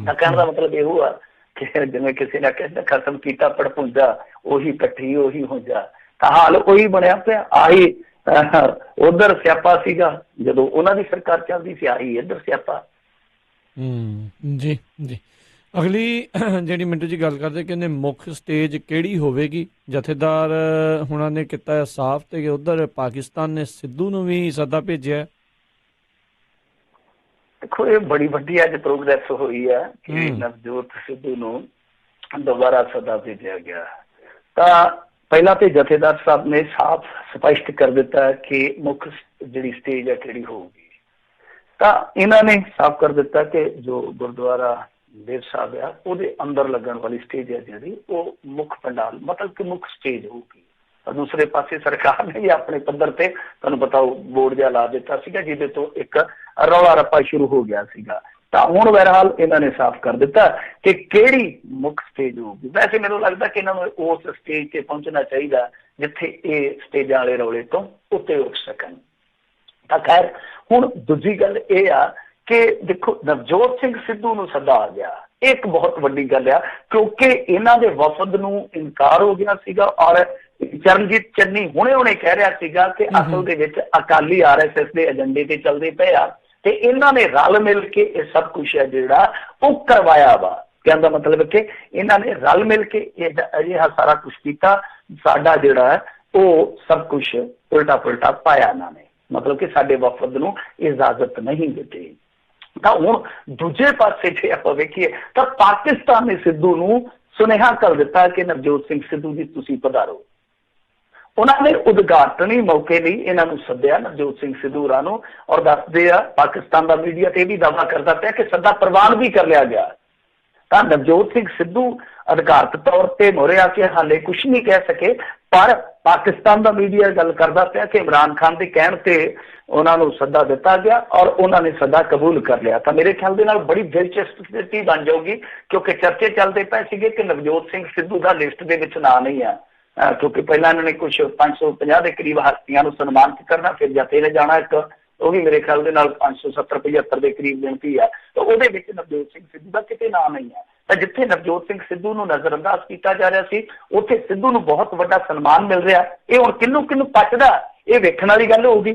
ਤਾਂ ਕਹਿਣ ਦਾ ਮਤਲਬ ਇਹੋ ਆ ਕਿ ਜਿਵੇਂ ਕਿਸੇ ਨੇ ਕਹਿੰਦਾ ਖਤਮ ਕੀਤਾ ਪੜਪੁੰਜਾ, ਉਹੀ ਇਕੱਠੀ ਉਹੀ ਹੋ ਜਾ, ਤਾਂ ਹਾਲ ਉਹੀ ਬਣਿਆ ਪਿਆ। ਆਹੀ ਉਧਰ ਸਿਆਪਾ ਸੀਗਾ ਜਦੋਂ ਉਹਨਾਂ ਦੀ ਸਰਕਾਰ ਚੱਲਦੀ ਸੀ, ਆਹੀ ਇੱਧਰ ਸਿਆਪਾ। ਜੀ ਜੀ। ਅਗਲੀ ਜਿਹੜੀ ਮਿੰਟੂ ਜੀ ਗੱਲ ਕਰਦੇ, ਕਹਿੰਦੇ ਮੁੱਖ ਸਟੇਜ ਕਿਹੜੀ ਹੋਵੇਗੀ? ਜਥੇਦਾਰ ਹੁਣਾਂ ਨੇ ਕੀਤਾ ਸਾਫ਼ ਤੇ ਉਧਰ ਪਾਕਿਸਤਾਨ ਨੇ ਸਿੱਧੂ ਨੂੰ ਵੀ ਸੱਦਾ ਭੇਜਿਆ। ਦੇਖੋ ਇਹ ਬੜੀ ਵੱਡੀ ਅੱਜ ਪ੍ਰੋਗਰੈਸ ਹੋਈ ਹੈ ਕਿ ਨਵਜੋਤ ਸਿੱਧੂ ਨੂੰ ਦੁਬਾਰਾ ਸੱਦਾ ਭੇਜਿਆ ਗਿਆ। ਤਾਂ ਪਹਿਲਾਂ ਤੇ ਜਥੇਦਾਰ ਸਾਹਿਬ ਨੇ ਸਾਫ਼ ਸਪਸ਼ਟ ਕਰ ਦਿੱਤਾ ਕਿ ਮੁੱਖ ਜਿਹੜੀ ਸਟੇਜ ਹੈ ਕਿਹੜੀ ਹੋਊਗੀ। ਤਾਂ ਇਹਨਾਂ ਨੇ ਸਾਫ਼ ਕਰ ਦਿੱਤਾ ਕਿ ਜੋ ਗੁਰਦੁਆਰਾ ਦੇਵ ਸਾਹਿਬ ਆ ਉਹਦੇ ਅੰਦਰ ਲੱਗਣ ਵਾਲੀ ਸਟੇਜ ਹੈ ਜਿਹੜੀ, ਉਹ ਮੁੱਖ ਪੰਡਾਲ ਮਤਲਬ ਕਿ ਮੁੱਖ ਸਟੇਜ ਹੋਊਗੀ। ਤਾਂ ਦੂਸਰੇ ਪਾਸੇ ਸਰਕਾਰ ਨੇ ਵੀ ਆਪਣੇ ਪੱਧਰ ਤੇ ਤੁਹਾਨੂੰ ਪਤਾ ਬੋਰਡ ਜਿਹਾ ਲਾ ਦਿੱਤਾ ਸੀਗਾ, ਜਿਹਦੇ ਤੋਂ ਇੱਕ ਰੌਲਾ ਰੱਪਾ ਸ਼ੁਰੂ ਹੋ ਗਿਆ ਸੀਗਾ। ਤਾਂ ਹੁਣ ਬਹਰਹਾਲ ਇਹਨਾਂ ਨੇ ਸਾਫ਼ ਕਰ ਦਿੱਤਾ ਕਿ ਕਿਹੜੀ ਮੁੱਖ ਸਟੇਜ ਹੋਊਗੀ। ਵੈਸੇ ਮੈਨੂੰ ਲੱਗਦਾ ਕਿ ਇਹਨਾਂ ਨੂੰ ਉਸ ਸਟੇਜ ਤੇ ਪਹੁੰਚਣਾ ਚਾਹੀਦਾ ਜਿੱਥੇ ਇਹ ਸਟੇਜਾਂ ਵਾਲੇ ਰੌਲੇ ਤੋਂ ਉੱਤੇ ਉੱਠ ਸਕਣ। ਤਾਂ ਖੈਰ ਹੁਣ ਦੂਜੀ ਗੱਲ ਇਹ ਆ ਕਿ ਦੇਖੋ ਨਵਜੋਤ ਸਿੰਘ ਸਿੱਧੂ ਨੂੰ ਸੱਦਾ ਆ ਗਿਆ, ਇਹ ਇੱਕ ਬਹੁਤ ਵੱਡੀ ਗੱਲ ਆ, ਕਿਉਂਕਿ ਇਹਨਾਂ ਦੇ ਵਫਦ ਨੂੰ ਇਨਕਾਰ ਹੋ ਗਿਆ ਸੀਗਾ। ਔਰ ਚਰਨਜੀਤ ਚੰਨੀ ਹੁਣੇ ਕਹਿ ਰਿਹਾ ਸੀਗਾ ਕਿ ਅਸਲ ਦੇ ਵਿੱਚ ਅਕਾਲੀ RSS ਦੇ ਏਜੰਡੇ ਤੇ ਚੱਲਦੇ ਪਏ ਆ, ਤੇ ਇਹਨਾਂ ਨੇ ਰਲ ਮਿਲ ਕੇ ਇਹ ਸਭ ਕੁਛ ਹੈ ਜਿਹੜਾ ਉਹ ਕਰਵਾਇਆ ਵਾ। ਕਹਿਣ ਦਾ ਮਤਲਬ ਕਿ ਇਹਨਾਂ ਨੇ ਰਲ ਮਿਲ ਕੇ ਇਹ ਅਜਿਹਾ ਸਾਰਾ ਕੁਛ ਕੀਤਾ, ਸਾਡਾ ਜਿਹੜਾ ਹੈ ਉਹ ਸਭ ਕੁਛ ਉਲਟਾ ਪੁਲਟਾ ਪਾਇਆ ਇਹਨਾਂ ਨੇ, ਮਤਲਬ ਕਿ ਸਾਡੇ ਵਫਦ ਨੂੰ ਇਜਾਜ਼ਤ ਨਹੀਂ ਦਿੱਤੀ। ਤਾਂ ਹੁਣ ਦੂਜੇ ਪਾਸੇ ਜੇ ਆਪਾਂ ਵੇਖੀਏ ਤਾਂ ਪਾਕਿਸਤਾਨ ਨੇ ਸਿੱਧੂ ਨੂੰ ਸੁਨੇਹਾ ਕਰ ਦਿੱਤਾ ਕਿ ਨਵਜੋਤ ਸਿੰਘ ਸਿੱਧੂ ਜੀ ਤੁਸੀਂ ਪਧਾਰੋ। ਉਹਨਾਂ ਨੇ ਉਦਘਾਟਨੀ ਮੌਕੇ ਲਈ ਇਹਨਾਂ ਨੂੰ ਸੱਦਿਆ ਨਵਜੋਤ ਸਿੰਘ ਸਿੱਧੂ ਹੋਰਾਂ ਨੂੰ, ਔਰ ਦੱਸਦੇ ਆ ਪਾਕਿਸਤਾਨ ਦਾ ਮੀਡੀਆ ਤੇ ਵੀ ਦਾਅਵਾ ਕਰਦਾ ਪਿਆ ਕਿ ਸੱਦਾ ਪ੍ਰਵਾਨ ਵੀ ਕਰ ਲਿਆ ਗਿਆ। ਤਾਂ ਨਵਜੋਤ ਸਿੰਘ ਸਿੱਧੂ ਅਧਿਕਾਰਤ ਤੌਰ ਤੇ ਮੋਹਰੇ ਆ ਕੇ ਹਾਲੇ ਕੁਛ ਨਹੀਂ ਕਹਿ ਸਕੇ, ਪਰ ਪਾਕਿਸਤਾਨ ਦਾ ਮੀਡੀਆ ਗੱਲ ਕਰਦਾ ਪਿਆ ਕਿ ਇਮਰਾਨ ਖਾਨ ਦੇ ਕਹਿਣ ਤੇ ਉਹਨਾਂ ਨੂੰ ਸੱਦਾ ਦਿੱਤਾ ਗਿਆ ਔਰ ਉਹਨਾਂ ਨੇ ਸੱਦਾ ਕਬੂਲ ਕਰ ਲਿਆ। ਤਾਂ ਮੇਰੇ ਖਿਆਲ ਦੇ ਨਾਲ ਬੜੀ ਦਿਲਚਸਪ ਸਥਿਤੀ ਬਣ ਜਾਊਗੀ, ਕਿਉਂਕਿ ਚਰਚੇ ਚੱਲਦੇ ਪਏ ਸੀਗੇ ਕਿ ਨਵਜੋਤ ਸਿੰਘ ਸਿੱਧੂ ਦਾ ਲਿਸਟ ਦੇ ਵਿੱਚ ਨਾਂ ਨਹੀਂ ਆ, ਕਿਉਂਕਿ ਪਹਿਲਾਂ ਇਹਨਾਂ ਨੇ ਕੁਛ 550 ਦੇ ਕਰੀਬ ਹਸਤੀਆਂ ਨੂੰ ਸਨਮਾਨਿਤ ਕਰਨਾ, ਫਿਰ ਜਥੇ ਨੇ ਜਾਣਾ ਇੱਕ, ਉਹ ਵੀ ਮੇਰੇ ਖਿਆਲ ਦੇ ਨਾਲ 570-75 ਦੇ ਕਰੀਬ ਗਿਣਤੀ ਆ, ਤਾਂ ਉਹਦੇ ਵਿੱਚ ਨਵਜੋਤ ਸਿੰਘ ਸਿੱਧੂ ਦਾ ਕਿਤੇ ਨਾਂ ਨਹੀਂ ਹੈ। ਤਾਂ ਜਿੱਥੇ ਨਵਜੋਤ ਸਿੰਘ ਸਿੱਧੂ ਨੂੰ ਨਜ਼ਰਅੰਦਾਜ਼ ਕੀਤਾ ਜਾ ਰਿਹਾ ਸੀ, ਉੱਥੇ ਸਿੱਧੂ ਨੂੰ ਬਹੁਤ ਵੱਡਾ ਸਨਮਾਨ ਮਿਲ ਰਿਹਾ। ਇਹ ਹੁਣ ਕਿਹਨੂੰ ਪਚਦਾ, ਇਹ ਵੇਖਣ ਵਾਲੀ ਗੱਲ ਹੋਊਗੀ।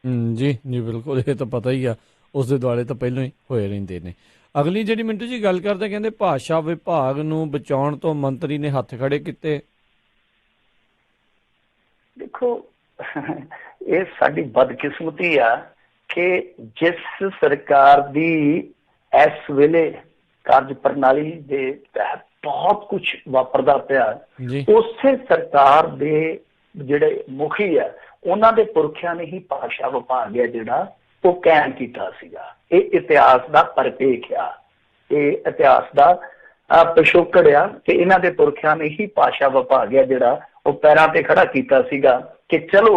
ਜੀ ਜੀ ਬਿਲਕੁਲ, ਇਹ ਤਾਂ ਪਤਾ ਹੀ ਆ, ਉਸ ਦੇ ਦੁਆਲੇ ਤਾਂ ਪਹਿਲਾਂ ਹੀ ਹੋਏ ਰਹਿੰਦੇ ਨੇ। ਅਗਲੀ ਜਿਹੜੀ ਮਿੰਟੂ ਜੀ ਗੱਲ ਕਰਦੇ, ਕਹਿੰਦੇ ਭਾਸ਼ਾ ਵਿਭਾਗ ਨੂੰ ਬਚਾਉਣ ਤੋਂ ਮੰਤਰੀ ਨੇ ਹੱਥ ਖੜੇ ਕੀਤੇ। ਦੇਖੋ ਇਹ ਸਾਡੀ ਬਦਕਿਸਮਤੀ ਆ ਕਿ ਜਿਸ ਸਰਕਾਰ ਦੀ ਇਸ ਵੇਲੇ ਕਾਰਜ ਪ੍ਰਣਾਲੀ ਦੇ ਤਹਿਤ ਬਹੁਤ ਕੁਛ ਵਾਪਰਦਾ ਪਿਆ, ਉਸੇ ਸਰਕਾਰ ਦੇ ਜਿਹੜੇ ਮੁਖੀ ਆ ਉਹਨਾਂ ਦੇ ਪੁਰਖਿਆਂ ਨੇ ਹੀ ਭਾਸ਼ਾ ਵਿਭਾਗ ਹੈ ਜਿਹੜਾ ਉਹ ਕਾਇਮ ਕੀਤਾ ਸੀਗਾ। ਇਹ ਇਤਿਹਾਸ ਦਾ ਪਰਿਪੇਖ ਆ, ਇਹ ਇਤਿਹਾਸ ਦਾ ਪਿਛੋਕੜ ਆ ਕਿ ਇਹਨਾਂ ਦੇ ਪੁਰਖਿਆਂ ਨੇ ਹੀ ਭਾਸ਼ਾ ਵਿਭਾਗ ਹੈ ਜਿਹੜਾ ਉਹ ਪੈਰਾਂ ਤੇ ਖੜਾ ਕੀਤਾ ਸੀਗਾ ਕਿ ਚਲੋ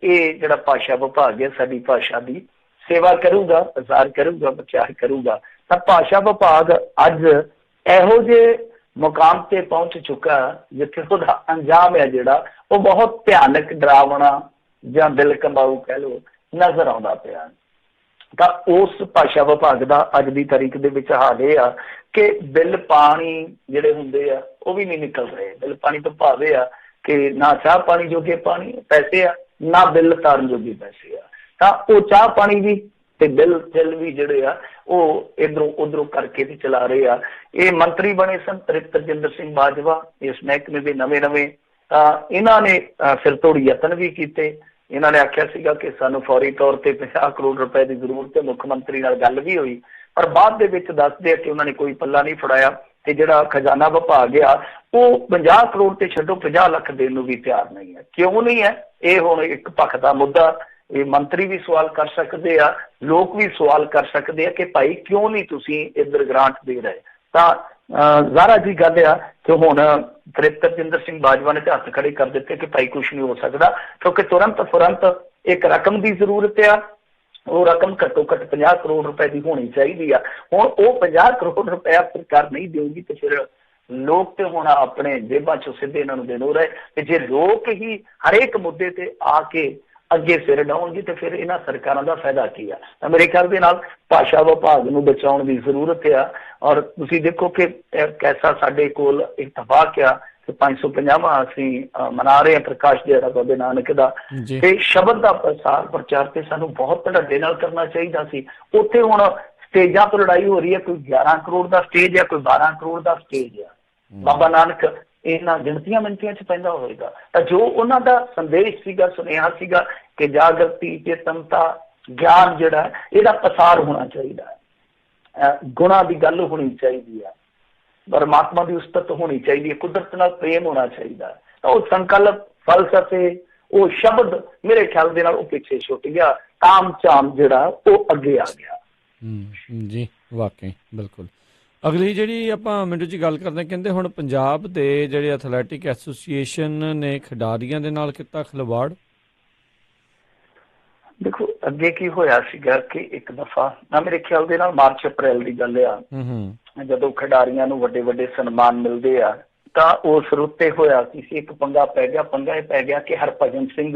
ਇਹ ਜਿਹੜਾ ਭਾਸ਼ਾ ਵਿਭਾਗ ਹੈ ਸਾਡੀ ਭਾਸ਼ਾ ਦੀ ਸੇਵਾ ਕਰੂਗਾ, ਪ੍ਰਸਾਰ ਕਰੂਗਾ, ਪ੍ਰਚਾਰ ਕਰੂਗਾ। ਤਾਂ ਭਾਸ਼ਾ ਵਿਭਾਗ ਅੱਜ ਇਹੋ ਜਿਹੇ ਮੁਕਾਮ ਤੇ ਪਹੁੰਚ ਚੁੱਕਾ ਜਿੱਥੇ ਉਹਦਾ ਅੰਜਾਮ ਹੈ ਜਿਹੜਾ ਉਹ ਬਹੁਤ ਭਿਆਨਕ, ਡਰਾਵਣਾ ਜਾਂ ਦਿਲ ਕੰਬਾਊ ਕਹਿ ਲਓ ਨਜ਼ਰ ਆਉਂਦਾ ਪਿਆ। ਤਾਂ ਉਸ ਭਾਸ਼ਾ ਵਿਭਾਗ ਦਾ ਅੱਜ ਦੀ ਤਾਰੀਖ ਦੇ ਵਿੱਚ ਹਾਲ ਇਹ ਆ ਕਿ ਬਿੱਲ ਪਾਣੀ ਜਿਹੜੇ ਹੁੰਦੇ ਆ ਉਹ ਵੀ ਨਹੀਂ ਨਿਕਲ ਰਹੇ। ਬਿੱਲ ਪਾਣੀ ਤੋਂ ਭਾਵੇਂ ਆ ਕਿ ਨਾ ਚਾਹ ਪਾਣੀ ਜੋਗੇ ਪਾਣੀ ਪੈਸੇ ਆ, ਨਾ ਬਿੱਲ ਤਾਰਨ ਜੋਗੇ ਪੈਸੇ ਆ। ਤਾਂ ਉਹ ਚਾਹ ਪਾਣੀ ਵੀ ਤੇ ਬਿੱਲ ਵੀ ਜਿਹੜੇ ਆ ਉਹ ਇਧਰੋਂ ਉਧਰੋਂ ਕਰਕੇ ਤੇ ਚਲਾ ਰਹੇ ਆ। ਇਹ ਮੰਤਰੀ ਬਣੇ ਸਨ ਤ੍ਰਿਪਤਜਿੰਦਰ ਸਿੰਘ ਬਾਜਵਾ ਇਸ ਮਹਿਕਮੇ ਦੇ ਨਵੇਂ ਤਾਂ ਇਹਨਾਂ ਨੇ ਫਿਰ ਤੋੜੀ ਯਤਨ ਵੀ ਕੀਤੇ। ਇਹਨਾਂ ਨੇ ਆਖਿਆ ਸੀਗਾ ਕਿ ਸਾਨੂੰ ਫੌਰੀ ਤੌਰ ਤੇ 50 ਕਰੋੜ ਰੁਪਏ ਦੀ ਜ਼ਰੂਰਤ ਹੈ। ਮੁੱਖ ਮੰਤਰੀ ਨਾਲ ਗੱਲ ਵੀ ਹੋਈ, ਪਰ ਬਾਅਦ ਦੇ ਵਿੱਚ ਦੱਸਦੇ ਆ ਕਿ ਉਹਨਾਂ ਨੇ ਕੋਈ ਪੱਲਾ ਨਹੀਂ ਫੜਾਇਆ ਤੇ ਜਿਹੜਾ ਖਜ਼ਾਨਾ ਵਿਭਾਗ ਆ ਉਹ 50 ਕਰੋੜ ਤੇ ਛੱਡੋ 50 ਲੱਖ ਦੇਣ ਨੂੰ ਵੀ ਤਿਆਰ ਨਹੀਂ ਹੈ। ਕਿਉਂ ਨਹੀਂ ਹੈ? ਇਹ ਹੁਣ ਇੱਕ ਪੱਖ ਦਾ ਮੁੱਦਾ। ਇਹ ਮੰਤਰੀ ਵੀ ਸਵਾਲ ਕਰ ਸਕਦੇ ਆ, ਲੋਕ ਵੀ ਸਵਾਲ ਕਰ ਸਕਦੇ ਆ ਕਿ ਭਾਈ ਕਿਉਂ ਨਹੀਂ ਤੁਸੀਂ ਇੱਧਰ ਗ੍ਰਾਂਟ ਦੇ ਰਹੇ। ਤਾਂ ਜ਼ਾਹਰਾ ਜੀ ਗੱਲ ਆ ਕਿ ਹੁਣ ਤ੍ਰਿਪਤਜਿੰਦਰ ਸਿੰਘ ਬਾਜਵਾ ਨੇ ਹੱਥ ਖੜੇ ਕਰ ਦਿੱਤੇ ਕਿ ਭਾਈ ਕੁਛ ਨਹੀਂ ਹੋ ਸਕਦਾ, ਕਿਉਂਕਿ ਤੁਰੰਤ ਇੱਕ ਰਕਮ ਦੀ ਜ਼ਰੂਰਤ ਆ। ਉਹ ਰਕਮ ਘੱਟੋ ਘੱਟ 50 ਕਰੋੜ ਰੁਪਏ ਦੀ ਹੋਣੀ ਚਾਹੀਦੀ ਆ। ਹੁਣ ਉਹ 50 ਕਰੋੜ ਰੁਪਇਆ ਸਰਕਾਰ ਨਹੀਂ ਦੇਊਗੀ ਤੇ ਫਿਰ ਲੋਕ ਤੇ ਹੁਣ ਆਪਣੇ ਜੇਬਾਂ ਚੋਂ ਸਿੱਧੇ ਇਹਨਾਂ ਨੂੰ ਦੇਣੋ ਰਹੇ। ਤੇ ਜੇ ਲੋਕ ਹੀ ਹਰੇਕ ਮੁੱਦੇ ਤੇ ਆ ਕੇ ਅੱਗੇ ਸਿਰ ਡਾਉਣਗੇ ਤੇ ਫਿਰ ਇਹਨਾਂ ਸਰਕਾਰਾਂ ਦਾ ਫਾਇਦਾ ਕੀ ਆ? ਤਾਂ ਮੇਰੇ ਖਿਆਲ ਦੇ ਨਾਲ ਭਾਸ਼ਾ ਵਿਭਾਗ ਨੂੰ ਬਚਾਉਣ ਦੀ ਜ਼ਰੂਰਤ ਆ। ਔਰ ਤੁਸੀਂ ਦੇਖੋ ਕਿ ਕੈਸਾ ਸਾਡੇ ਕੋਲ ਇਤਫਾਕ ਆ ਕਿ 550ਵਾਂ ਅਸੀਂ ਮਨਾ ਰਹੇ ਹਾਂ ਪ੍ਰਕਾਸ਼ ਦਿਹਾੜਾ ਬਾਬੇ ਨਾਨਕ ਦਾ। ਤੇ ਸ਼ਬਦ ਦਾ ਪ੍ਰਚਾਰ ਤੇ ਸਾਨੂੰ ਬਹੁਤ ਧੜੱਲੇ ਨਾਲ ਕਰਨਾ ਚਾਹੀਦਾ ਸੀ। ਉੱਥੇ ਹੁਣ ਸਟੇਜਾਂ ਤੋਂ ਲੜਾਈ ਹੋ ਰਹੀ ਹੈ, ਕੋਈ 11 ਕਰੋੜ ਦਾ ਸਟੇਜ ਆ, ਕੋਈ 12 ਕਰੋੜ ਦਾ ਸਟੇਜ ਆ। ਬਾਬਾ ਨਾਨਕ ਇਹਨਾਂ ਗਿਣਤੀਆਂ ਮਿੰਟੀਆਂ 'ਚ ਪੈਂਦਾ ਹੋਵੇਗਾ। ਤਾਂ ਜੋ ਉਹਨਾਂ ਦਾ ਸੰਦੇਸ਼ ਸੀਗਾ, ਸੁਨੇਹਾ ਸੀਗਾ ਕਿ ਜਾਗਰਤੀ, ਚੇਤਨਤਾ, ਗਿਆਨ ਜਿਹੜਾ ਇਹਦਾ ਪਸਾਰ ਹੋਣਾ ਚਾਹੀਦਾ ਹੈ। ਗੁਣਾਂ ਦੀ ਗੱਲ ਹੋਣੀ ਚਾਹੀਦੀ ਹੈ, ਪਰਮਾਤਮਾ ਦੀ ਉਸਤਤ ਹੋਣੀ ਚਾਹੀਦੀ ਹੈ, ਕੁਦਰਤ ਨਾਲ ਪ੍ਰੇਮ ਹੋਣਾ ਚਾਹੀਦਾ ਹੈ। ਤਾਂ ਉਹ ਸੰਕਲਪ, ਫਲਸਫੇ, ਉਹ ਸ਼ਬਦ ਮੇਰੇ ਖਿਆਲ ਦੇ ਨਾਲ ਉਹ ਪਿੱਛੇ ਛੁੱਟ ਗਿਆ। ਤਾਮ ਝਾਮ ਜਿਹੜਾ ਉਹ ਅੱਗੇ ਆ ਗਿਆ। ਜੀ ਵਾਕਈ ਬਿਲਕੁਲ। ਅਗਲੀ ਜਿਹੜੀ ਆਪਾਂ ਮਿੰਟੂ ਜੀ ਗੱਲ ਕਰਦੇ, ਕਹਿੰਦੇ ਹੁਣ ਪੰਜਾਬ ਦੇ ਜਿਹੜੇ ਐਥਲੈਟਿਕ ਐਸੋਸੀਏਸ਼ਨ ਨੇ ਖਿਡਾਰੀਆਂ ਦੇ ਨਾਲ ਕੀਤਾ ਖਿਲਵਾੜ। ਦੇਖੋ ਅੱਗੇ ਕੀ ਹੋਇਆ ਸੀਗਾ ਕਿ ਇੱਕ ਦਫਾ ਨਾ ਮੇਰੇ ਖਿਆਲ ਦੇ ਨਾਲ ਮਾਰਚ ਅਪ੍ਰੈਲ ਦੀ ਗੱਲ ਆ, ਜਦੋਂ ਖਿਡਾਰੀਆਂ ਨੂੰ ਵੱਡੇ ਵੱਡੇ ਸਨਮਾਨ ਮਿਲਦੇ ਆ ਤਾਂ ਉਸ ਰੁੱਤੇ ਹੋਇਆ ਸੀ ਇੱਕ ਪੰਗਾ ਪੈ ਗਿਆ। ਪੰਗਾ ਇਹ ਪੈ ਗਿਆ ਕਿ ਹਰਭਜਨ ਸਿੰਘ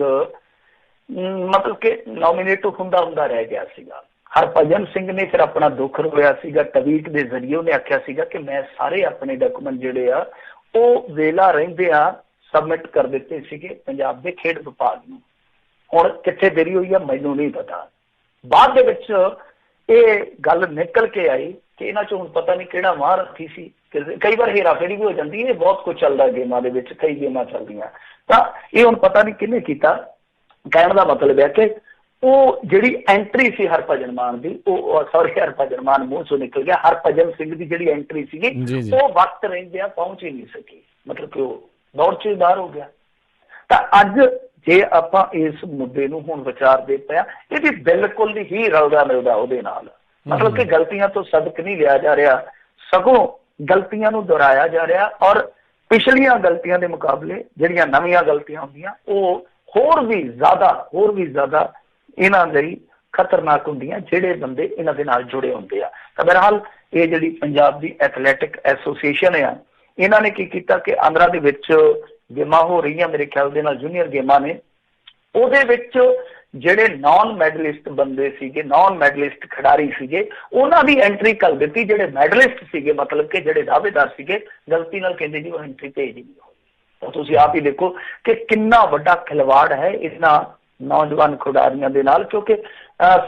ਮਤਲਬ ਕਿ ਨੋਮੀਨੇਟ ਹੁੰਦਾ ਰਹਿ ਗਿਆ ਸੀਗਾ। ਹਰਭਜਨ ਸਿੰਘ ਨੇ ਫਿਰ ਆਪਣਾ ਦੁੱਖ ਰੋਇਆ ਸੀਗਾ, ਟਵੀਟ ਦੇ ਜ਼ਰੀਏ ਉਹਨੇ ਆਖਿਆ ਸੀਗਾ ਕਿ ਮੈਂ ਸਾਰੇ ਆਪਣੇ ਡਾਕੂਮੈਂਟ ਜਿਹੜੇ ਆ ਉਹ ਵੇਲਾ ਰਹਿੰਦੇ ਆ ਸਬਮਿਟ ਕਰ ਦਿੱਤੇ ਸੀਗੇ ਪੰਜਾਬ ਦੇ ਖੇਡ ਵਿਭਾਗ ਨੂੰ। ਹੁਣ ਕਿੱਥੇ ਦੇਰੀ ਹੋਈ ਆ ਮੈਨੂੰ ਨਹੀਂ ਪਤਾ। ਬਾਅਦ ਦੇ ਵਿੱਚ ਇਹ ਗੱਲ ਨਿਕਲ ਕੇ ਆਈ ਕਿ ਇਹਨਾਂ 'ਚ ਹੁਣ ਪਤਾ ਨਹੀਂ ਕਿਹੜਾ ਮਹਾਰਥੀ ਸੀ। ਕਈ ਵਾਰ ਹੇਰਾਫੇਰੀ ਵੀ ਹੋ ਜਾਂਦੀ ਹੈ, ਬਹੁਤ ਕੁਝ ਚੱਲਦਾ ਗੇਮਾਂ ਦੇ ਵਿੱਚ, ਕਈ ਗੇਮਾਂ ਚੱਲਦੀਆਂ। ਤਾਂ ਇਹ ਹੁਣ ਪਤਾ ਨਹੀਂ ਕਿਹਨੇ ਕੀਤਾ। ਕਹਿਣ ਦਾ ਮਤਲਬ ਹੈ ਕਿ ਉਹ ਜਿਹੜੀ ਐਂਟਰੀ ਸੀ ਹਰਭਜਨ ਮਾਨ ਦੀ, ਉਹ ਹਰਭਜਨ ਮਾਨ ਮੂੰਹ ਚੋਂ ਨਿਕਲ ਗਿਆ, ਹਰਭਜਨ ਸਿੰਘ ਦੀ ਜਿਹੜੀ ਐਂਟਰੀ ਸੀਗੀ ਉਹ ਵਕਤ ਰਹਿੰਦਿਆਂ ਪਹੁੰਚ ਹੀ ਨਹੀਂ ਸਕੀ, ਮਤਲਬ ਕਿ ਉਹ ਦੌੜ 'ਚ ਬਾਹਰ ਹੋ ਗਿਆ। ਤਾਂ ਅੱਜ ਜੇ ਆਪਾਂ ਇਸ ਮੁੱਦੇ ਨੂੰ ਹੁਣ ਵਿਚਾਰਦੇ ਪਿਆ, ਇਹਦੀ ਬਿਲਕੁਲ ਹੀ ਰਲਦਾ ਮਿਲਦਾ ਉਹਦੇ ਨਾਲ। ਮਤਲਬ ਕਿ ਗਲਤੀਆਂ ਤੋਂ ਸਬਕ ਨਹੀਂ ਲਿਆ ਜਾ ਰਿਹਾ, ਸਗੋਂ ਗਲਤੀਆਂ ਨੂੰ ਦੁਹਰਾਇਆ ਜਾ ਰਿਹਾ। ਔਰ ਪਿਛਲੀਆਂ ਗਲਤੀਆਂ ਦੇ ਮੁਕਾਬਲੇ ਜਿਹੜੀਆਂ ਨਵੀਆਂ ਗਲਤੀਆਂ ਹੁੰਦੀਆਂ ਉਹ ਹੋਰ ਵੀ ਜ਼ਿਆਦਾ ਇਹਨਾਂ ਲਈ ਖਤਰਨਾਕ ਹੁੰਦੀਆਂ, ਜਿਹੜੇ ਬੰਦੇ ਇਹਨਾਂ ਦੇ ਨਾਲ ਜੁੜੇ ਹੁੰਦੇ ਆ। ਤਾਂ ਬਹਰਹਾਲ ਇਹ ਜਿਹੜੀ ਪੰਜਾਬ ਦੀ ਐਥਲੈਟਿਕ ਐਸੋਸੀਏਸ਼ਨ ਆ, ਇਹਨਾਂ ਨੇ ਕੀ ਕੀਤਾ ਕਿ ਆਂਧਰਾ ਦੇ ਵਿੱਚ ਗੇਮਾਂ ਹੋ ਰਹੀਆਂ, ਮੇਰੇ ਖਿਆਲ ਦੇ ਨਾਲ ਜੂਨੀਅਰ ਗੇਮਾਂ ਨੇ, ਉਹਦੇ ਵਿੱਚ ਜਿਹੜੇ ਨਾਨ ਮੈਡਲਿਸਟ ਬੰਦੇ ਸੀਗੇ, ਨਾਨ ਮੈਡਲਿਸਟ ਖਿਡਾਰੀ ਸੀਗੇ, ਉਹਨਾਂ ਦੀ ਐਂਟਰੀ ਕਰ ਦਿੱਤੀ। ਜਿਹੜੇ ਮੈਡਲਿਸਟ ਸੀਗੇ, ਮਤਲਬ ਕਿ ਜਿਹੜੇ ਦਾਅਵੇਦਾਰ ਸੀਗੇ, ਗਲਤੀ ਨਾਲ ਕਹਿੰਦੇ ਜੀ ਉਹ ਐਂਟਰੀ ਭੇਜ ਨਹੀਂ ਹੋਈ। ਤਾਂ ਤੁਸੀਂ ਆਪ ਹੀ ਦੇਖੋ ਕਿ ਕਿੰਨਾ ਵੱਡਾ ਖਿਲਵਾੜ ਹੈ ਇਹਨਾਂ ਨੌਜਵਾਨ ਖਿਡਾਰੀਆਂ ਦੇ ਨਾਲ। ਕਿਉਂਕਿ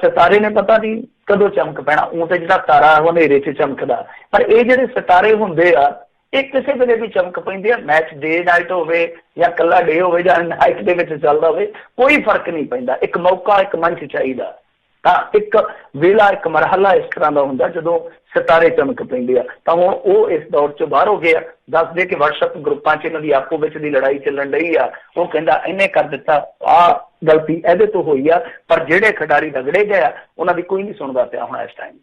ਸਿਤਾਰੇ ਨੇ ਪਤਾ ਨਹੀਂ ਕਦੋਂ ਚਮਕ ਪੈਣਾ। ਉਹ ਤੇ ਜਿਹੜਾ ਤਾਰਾ ਉਹ ਹਨੇਰੇ 'ਚ ਚਮਕਦਾ, ਪਰ ਇਹ ਜਿਹੜੇ ਸਿਤਾਰੇ ਹੁੰਦੇ ਆ ਇਹ ਕਿਸੇ ਵੇਲੇ ਵੀ ਚਮਕ ਪੈਂਦੇ ਆ। ਮੈਚ ਡੇ ਨਾਈਟ ਹੋਵੇ ਜਾਂ ਇਕੱਲਾ ਡੇ ਹੋਵੇ ਜਾਂ ਨਾਈਟ ਦੇ ਵਿੱਚ ਚੱਲਦਾ ਹੋਵੇ, ਕੋਈ ਫਰਕ ਨਹੀਂ ਪੈਂਦਾ। ਇੱਕ ਮੌਕਾ, ਇੱਕ ਮੰਚ ਚਾਹੀਦਾ। ਤਾਂ ਇੱਕ ਵੇਲਾ, ਇੱਕ ਮਰਹਲਾ ਇਸ ਤਰ੍ਹਾਂ ਦਾ ਹੁੰਦਾ ਜਦੋਂ ਸਿਤਾਰੇ ਚਮਕ ਪੈਂਦੇ ਆ। ਤਾਂ ਹੁਣ ਉਹ ਇਸ ਦੌਰ 'ਚੋਂ ਬਾਹਰ ਹੋ ਗਏ ਆ। ਦੱਸਦੇ ਕਿ ਵਟਸਐਪ ਗਰੁੱਪਾਂ 'ਚ ਇਹਨਾਂ ਦੀ ਆਪੋ ਵਿੱਚ ਦੀ ਲੜਾਈ ਚੱਲਣ ਡਈ ਆ। ਉਹ ਕਹਿੰਦਾ ਇਹਨੇ ਕਰ ਦਿੱਤਾ, ਆਹ ਗਲਤੀ ਇਹਦੇ ਤੋਂ ਹੋਈ ਆ, ਪਰ ਜਿਹੜੇ ਖਿਡਾਰੀ ਰਗੜੇ ਗਏ ਆ ਉਹਨਾਂ ਦੀ ਕੋਈ ਨਹੀਂ ਸੁਣਦਾ ਪਿਆ ਹੁਣ ਇਸ ਟਾਈਮ।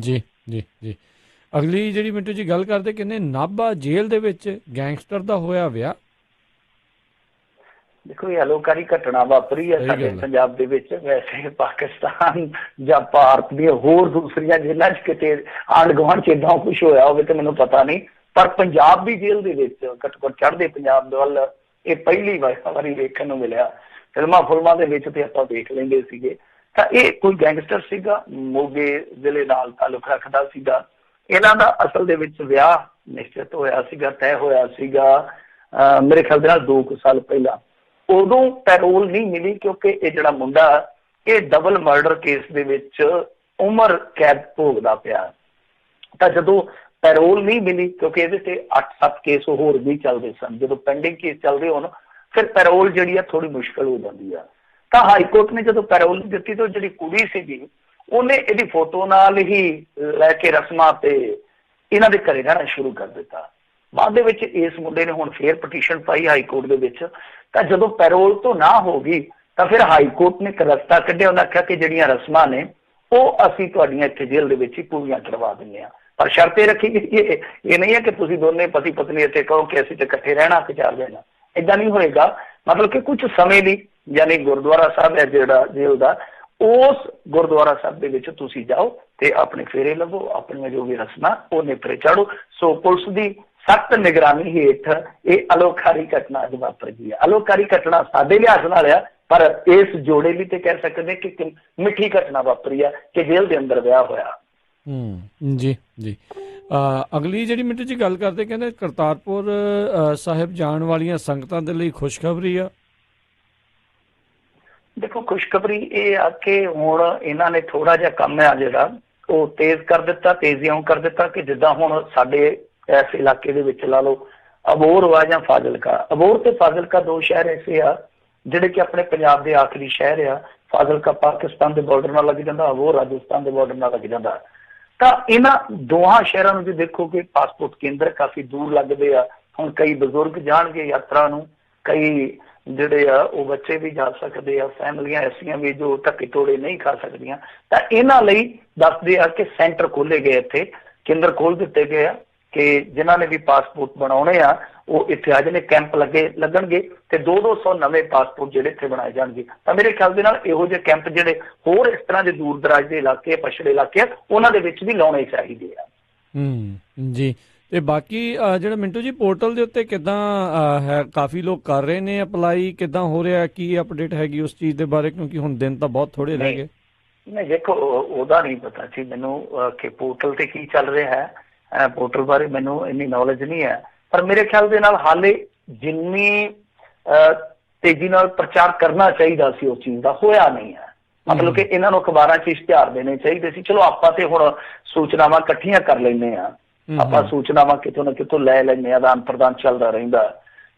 ਜੀ ਜੀ ਜੀ। ਅਗਲੀ ਜਿਹੜੀ ਮਿੰਟੂ ਜੀ ਗੱਲ ਕਰਦੇ, ਕਹਿੰਦੇ ਨਾਭਾ ਜੇਲ੍ਹ ਦੇ ਵਿੱਚ ਗੈਂਗਸਟਰ ਦਾ ਹੋਇਆ ਵਿਆਹ। ਦੇਖੋ ਇਹ ਅਲੋਕਾਰੀ ਘਟਨਾ ਵਾਪਰੀ ਹੈ ਸਾਡੇ ਪੰਜਾਬ ਦੇ ਵਿੱਚ। ਵੈਸੇ ਪਾਕਿਸਤਾਨ ਜਾਂ ਭਾਰਤ ਦੀਆਂ ਹੋਰ ਦੂਸਰੀਆਂ ਜੇਲ੍ਹਾਂ 'ਚ ਕਿਤੇ ਆਂਢ ਗੁਆਂਢ 'ਚ ਏਦਾਂ ਕੁਛ ਹੋਇਆ ਹੋਵੇ ਤੇ ਮੈਨੂੰ ਪਤਾ ਨਹੀਂ, ਪਰ ਪੰਜਾਬ ਦੀ ਜੇਲ੍ਹ ਦੇ ਵਿੱਚ ਘੱਟੋ ਘੱਟ ਚੜ੍ਹਦੇ ਪੰਜਾਬ ਦੇ ਵੱਲ ਇਹ ਪਹਿਲੀ ਵਾਰੀ ਵੇਖਣ ਨੂੰ ਮਿਲਿਆ। ਫਿਲਮਾਂ ਫੁਲਮਾਂ ਦੇ ਵਿੱਚ ਤੇ ਆਪਾਂ ਦੇਖ ਲੈਂਦੇ ਸੀਗੇ। ਤਾਂ ਇਹ ਕੋਈ ਗੈਂਗਸਟਰ ਸੀਗਾ, ਮੋਗੇ ਜ਼ਿਲ੍ਹੇ ਨਾਲ ਤਾਲੁਕ ਰੱਖਦਾ ਸੀਗਾ। ਇਹਨਾਂ ਦਾ ਅਸਲ ਦੇ ਵਿੱਚ ਵਿਆਹ ਨਿਸ਼ਚਿਤ ਹੋਇਆ ਸੀਗਾ, ਤੈਅ ਹੋਇਆ ਸੀਗਾ ਮੇਰੇ ਖਿਆਲ ਦੇ ਨਾਲ 2 ਸਾਲ ਪਹਿਲਾਂ। ਉਦੋਂ ਪੈਰੋਲ ਨਹੀਂ ਮਿਲੀ ਕਿਉਂਕਿ ਇਹ ਜਿਹੜਾ ਮੁੰਡਾ ਇਹ ਡਬਲ ਮਰਡਰ ਕੇਸ ਦੇ ਵਿੱਚ ਉਮਰ ਕੈਦ ਭੋਗਦਾ ਪਿਆ। ਤਾਂ ਜਦੋਂ ਪੈਰੋਲ ਨਹੀਂ ਮਿਲੀ ਕਿਉਂਕਿ ਇਹਦੇ ਤੇ 8-7 ਕੇਸ ਹੋਰ ਵੀ ਚੱਲਦੇ ਸਨ, ਜਦੋਂ ਪੈਂਡਿੰਗ ਕੇਸ ਚੱਲਦੇ ਹੋਣ ਫਿਰ ਪੈਰੋਲ ਜਿਹੜੀ ਆ ਥੋੜੀ ਮੁਸ਼ਕਲ ਹੋ ਜਾਂਦੀ ਆ। ਤਾਂ ਹਾਈ ਕੋਰਟ ਨੇ ਜਦੋਂ ਪੈਰੋਲ ਨਹੀਂ ਦਿੱਤੀ ਤਾਂ ਜਿਹੜੀ ਕੁੜੀ ਸੀਗੀ ਉਹਨੇ ਇਹਦੀ ਫੋਟੋ ਨਾਲ ਹੀ ਲੈ ਕੇ ਰਸਮਾਂ ਤੇ ਇਹਨਾਂ ਦੇ ਘਰੇ ਰਹਿਣਾ ਸ਼ੁਰੂ ਕਰ ਦਿੱਤਾ। ਬਾਅਦ ਦੇ ਵਿੱਚ ਇਸ ਮੁੰਡੇ ਨੇ ਹੁਣ ਫੇਰ ਪਟੀਸ਼ਨ ਪਾਈ ਹਾਈ ਕੋਰਟ ਦੇ ਵਿੱਚ। ਤਾਂ ਜਦੋਂ ਪੈਰੋਲ ਤੋਂ ਨਾ ਹੋ ਗਈ ਤਾਂ ਫਿਰ ਹਾਈ ਕੋਰਟ ਨੇ ਇੱਕ ਰਸਤਾ ਕੱਢਿਆ। ਉਹਨਾਂ ਆਖਿਆ ਕਿ ਜਿਹੜੀਆਂ ਰਸਮਾਂ ਨੇ ਉਹ ਅਸੀਂ ਤੁਹਾਡੀਆਂ ਇੱਥੇ ਜੇਲ੍ਹ ਦੇ ਵਿੱਚ ਹੀ ਪੂਰੀਆਂ ਕਰਵਾ ਦਿੰਦੇ ਹਾਂ, ਪਰ ਸ਼ਰਤ ਇਹ ਰੱਖੀ ਗਈ ਇਹ ਨਹੀਂ ਹੈ ਕਿ ਤੁਸੀਂ ਦੋਨੇ ਪਤੀ ਪਤਨੀ ਇੱਥੇ ਕਹੋ ਕਿ ਅਸੀਂ ਤੇ ਇਕੱਠੇ ਰਹਿਣਾ ਤੇ 4 ਦਿਨ, ਏਦਾਂ ਨਹੀਂ ਹੋਏਗਾ। ਮਤਲਬ ਕਿ ਕੁਝ ਸਮੇਂ ਲਈ ਯਾਨੀ ਗੁਰਦੁਆਰਾ ਸਾਹਿਬ ਹੈ ਜਿਹੜਾ ਜੇਲ੍ਹ ਦਾ, ਉਸ ਗੁਰਦੁਆਰਾ ਸਾਹਿਬ ਦੇ ਵਿੱਚ ਤੁਸੀਂ ਜਾਓ ਤੇ ਆਪਣੇ ਫੇਰੇ ਲਵੋ, ਆਪਣੀਆਂ ਜੋ ਵੀ ਰਸਮਾਂ ਉਹ ਨੇਪਰੇ ਚਾੜੋ। ਸੋ ਪੁਲਿਸ ਦੀ ਸਖਤ ਨਿਗਰਾਨੀ ਹੇਠ ਇਹ ਅਲੋਕਾਰੀ ਘਟਨਾ ਅੱਜ ਵਾਪਰ ਗਈ ਹੈ। ਅਲੋਕਾਰੀ ਘਟਨਾ ਸਾਡੇ ਲਿਹਾਜ਼ ਨਾਲ ਆ, ਪਰ ਇਸ ਜੋੜੇ ਲਈ ਤੇ ਕਹਿ ਸਕਦੇ ਕਿ ਮਿੱਠੀ ਘਟਨਾ ਵਾਪਰੀ ਆ ਕਿ ਜੇਲ੍ਹ ਦੇ ਅੰਦਰ ਵਿਆਹ ਹੋਇਆ। ਜੀ ਜੀ। ਅਗਲੀ ਜਿਹੜੀ ਮਿੰਟੂ ਜੀ ਗੱਲ ਕਰਦੇ, ਕਹਿੰਦੇ ਕਰਤਾਰਪੁਰ ਸਾਹਿਬ ਜਾਣ ਵਾਲੀਆਂ ਸੰਗਤਾਂ ਦੇ ਲਈ ਖੁਸ਼ਖਬਰੀ ਆ। ਦੇਖੋ ਖੁਸ਼ਖਬਰੀ ਇਹ ਆ ਕਿ ਹੁਣ ਇਹਨਾਂ ਨੇ ਥੋੜਾ ਜਿਹਾ ਕੰਮ ਆ ਜਿਹੜਾ ਉਹ ਤੇਜ਼ ਕਰ ਦਿੱਤਾ, ਤੇਜ਼ੀਆਂ ਕਰ ਦਿੱਤਾ ਕਿ ਜਿੱਦਾਂ ਹੁਣ ਸਾਡੇ ਇਸ ਇਲਾਕੇ ਦੇ ਵਿੱਚ ਲਾ ਲਓ ਅਬੋਹਰ ਵਾ ਜਾਂ ਫਾਜ਼ਿਲਕਾ। ਅਬੋਹਰ ਤੇ ਫਾਜ਼ਿਲਕਾ 2 ਸ਼ਹਿਰ ਐਸੇ ਆ ਜਿਹੜੇ ਕਿ ਆਪਣੇ ਪੰਜਾਬ ਦੇ ਆਖਰੀ ਸ਼ਹਿਰ ਆ। ਫਾਜ਼ਿਲਕਾ ਪਾਕਿਸਤਾਨ ਦੇ ਬਾਰਡਰ ਨਾਲ ਲੱਗ ਜਾਂਦਾ, ਅਬੋਹਰ ਰਾਜਸਥਾਨ ਦੇ ਬਾਰਡਰ ਨਾਲ ਲੱਗ ਜਾਂਦਾ। ਤਾਂ ਇਹਨਾਂ ਦੋਹਾਂ ਸ਼ਹਿਰਾਂ ਨੂੰ ਜੇ ਦੇਖੋ ਕਿ ਪਾਸਪੋਰਟ ਕੇਂਦਰ ਕਾਫੀ ਦੂਰ ਲੱਗਦੇ ਆ। ਹੁਣ ਕਈ ਬਜ਼ੁਰਗ ਜਾਣਗੇ ਯਾਤਰਾ ਨੂੰ, ਕਈ ਜਿਹੜੇ ਆ ਉਹ ਬੱਚੇ ਵੀ ਜਾ ਸਕਦੇ ਆ, ਫੈਮਲੀਆਂ ਐਸੀਆਂ ਵੀ ਜੋ ਧੱਕੇ ਤੋੜੇ ਨਹੀਂ ਖਾ ਸਕਦੀਆਂ। ਤਾਂ ਇਹਨਾਂ ਲਈ ਦੱਸਦੇ ਆ ਕਿ ਸੈਂਟਰ ਖੋਲੇ ਗਏ, ਇੱਥੇ ਕੇਂਦਰ ਖੋਲ ਦਿੱਤੇ ਗਏ ਆ ਕਿ ਜਿਨ੍ਹਾਂ ਨੇ ਵੀ ਪਾਸਪੋਰਟ ਬਣਾਉਣੇ ਆ ਉਹ ਇੱਥੇ ਆ ਜਾਣੇ, ਕੈਂਪ ਲੱਗਣਗੇ ਤੇ 200 ਨਵੇਂ ਪਾਸਪੋਰਟ ਜਿਹੜੇ ਇੱਥੇ ਬਣਾਏ ਜਾਣਗੇ। ਤਾਂ ਮੇਰੇ ਖਿਆਲ ਦੇ ਨਾਲ ਇਹੋ ਜਿਹੇ ਕੈਂਪ ਜਿਹੜੇ ਹੋਰ ਇਸ ਤਰ੍ਹਾਂ ਦੇ ਦੂਰ ਦਰਾਜ ਦੇ ਇਲਾਕੇ, ਪਛੜੇ ਇਲਾਕੇ ਆ, ਉਹਨਾਂ ਦੇ ਵਿੱਚ ਵੀ ਲਾਉਣੇ ਚਾਹੀਦੇ ਆ। ਜੀ। ਤੇ ਬਾਕੀ ਜਿਹੜਾ ਮਿੰਟੂ ਜੀ ਪੋਰਟਲ ਦੇ ਉੱਤੇ ਕਿੱਦਾਂ ਹੈ, ਕਾਫੀ ਲੋਕ ਕਰ ਰਹੇ ਨੇ ਅਪਲਾਈ, ਕਿੱਦਾਂ ਹੋ ਰਿਹਾ, ਕੀ ਅਪਡੇਟ ਹੈਗੀ ਉਸ ਚੀਜ਼ ਦੇ ਬਾਰੇ, ਕਿਉਂਕਿ ਹੁਣ ਦਿਨ ਤਾਂ ਬਹੁਤ ਥੋੜੇ ਰਹਿ ਗਏ। ਨਹੀਂ ਦੇਖੋ ਉਹਦਾ ਨਹੀਂ ਪਤਾ ਸੀ ਮੈਨੂੰ ਕਿ ਪੋਰਟਲ ਤੇ ਕੀ ਚੱਲ ਰਿਹਾ ਹੈ। ਪੋਰਟਲ ਬਾਰੇ ਮੈਨੂੰ ਇੰਨੀ ਨੌਲੇਜ ਨਹੀਂ ਹੈ, ਪਰ ਮੇਰੇ ਖਿਆਲ ਦੇ ਨਾਲ ਹਾਲੇ ਜਿੰਨੀ ਤੇਜ਼ੀ ਨਾਲ ਪ੍ਰਚਾਰ ਕਰਨਾ ਚਾਹੀਦਾ ਸੀ ਉਸ ਚੀਜ਼ ਦਾ ਹੋਇਆ ਨਹੀਂ ਹੈ। ਮਤਲਬ ਕਿ ਇਹਨਾਂ ਨੂੰ ਅਖਬਾਰਾਂ 'ਚ ਇਸ਼ਤਿਹਾਰ ਦੇਣੇ ਚਾਹੀਦੇ ਸੀ। ਚਲੋ ਆਪਾਂ ਤੇ ਹੁਣ ਸੂਚਨਾਵਾਂ ਇਕੱਠੀਆਂ ਕਰ ਲੈਂਦੇ ਹਾਂ, ਆਪਾਂ ਸੂਚਨਾਵਾਂ ਕਿਤੋਂ ਨਾ ਕਿਤੋਂ ਲੈ ਲੈਂਦੇ ਹਾਂ, ਆਦਾਨ ਪ੍ਰਦਾਨ ਚੱਲਦਾ ਰਹਿੰਦਾ।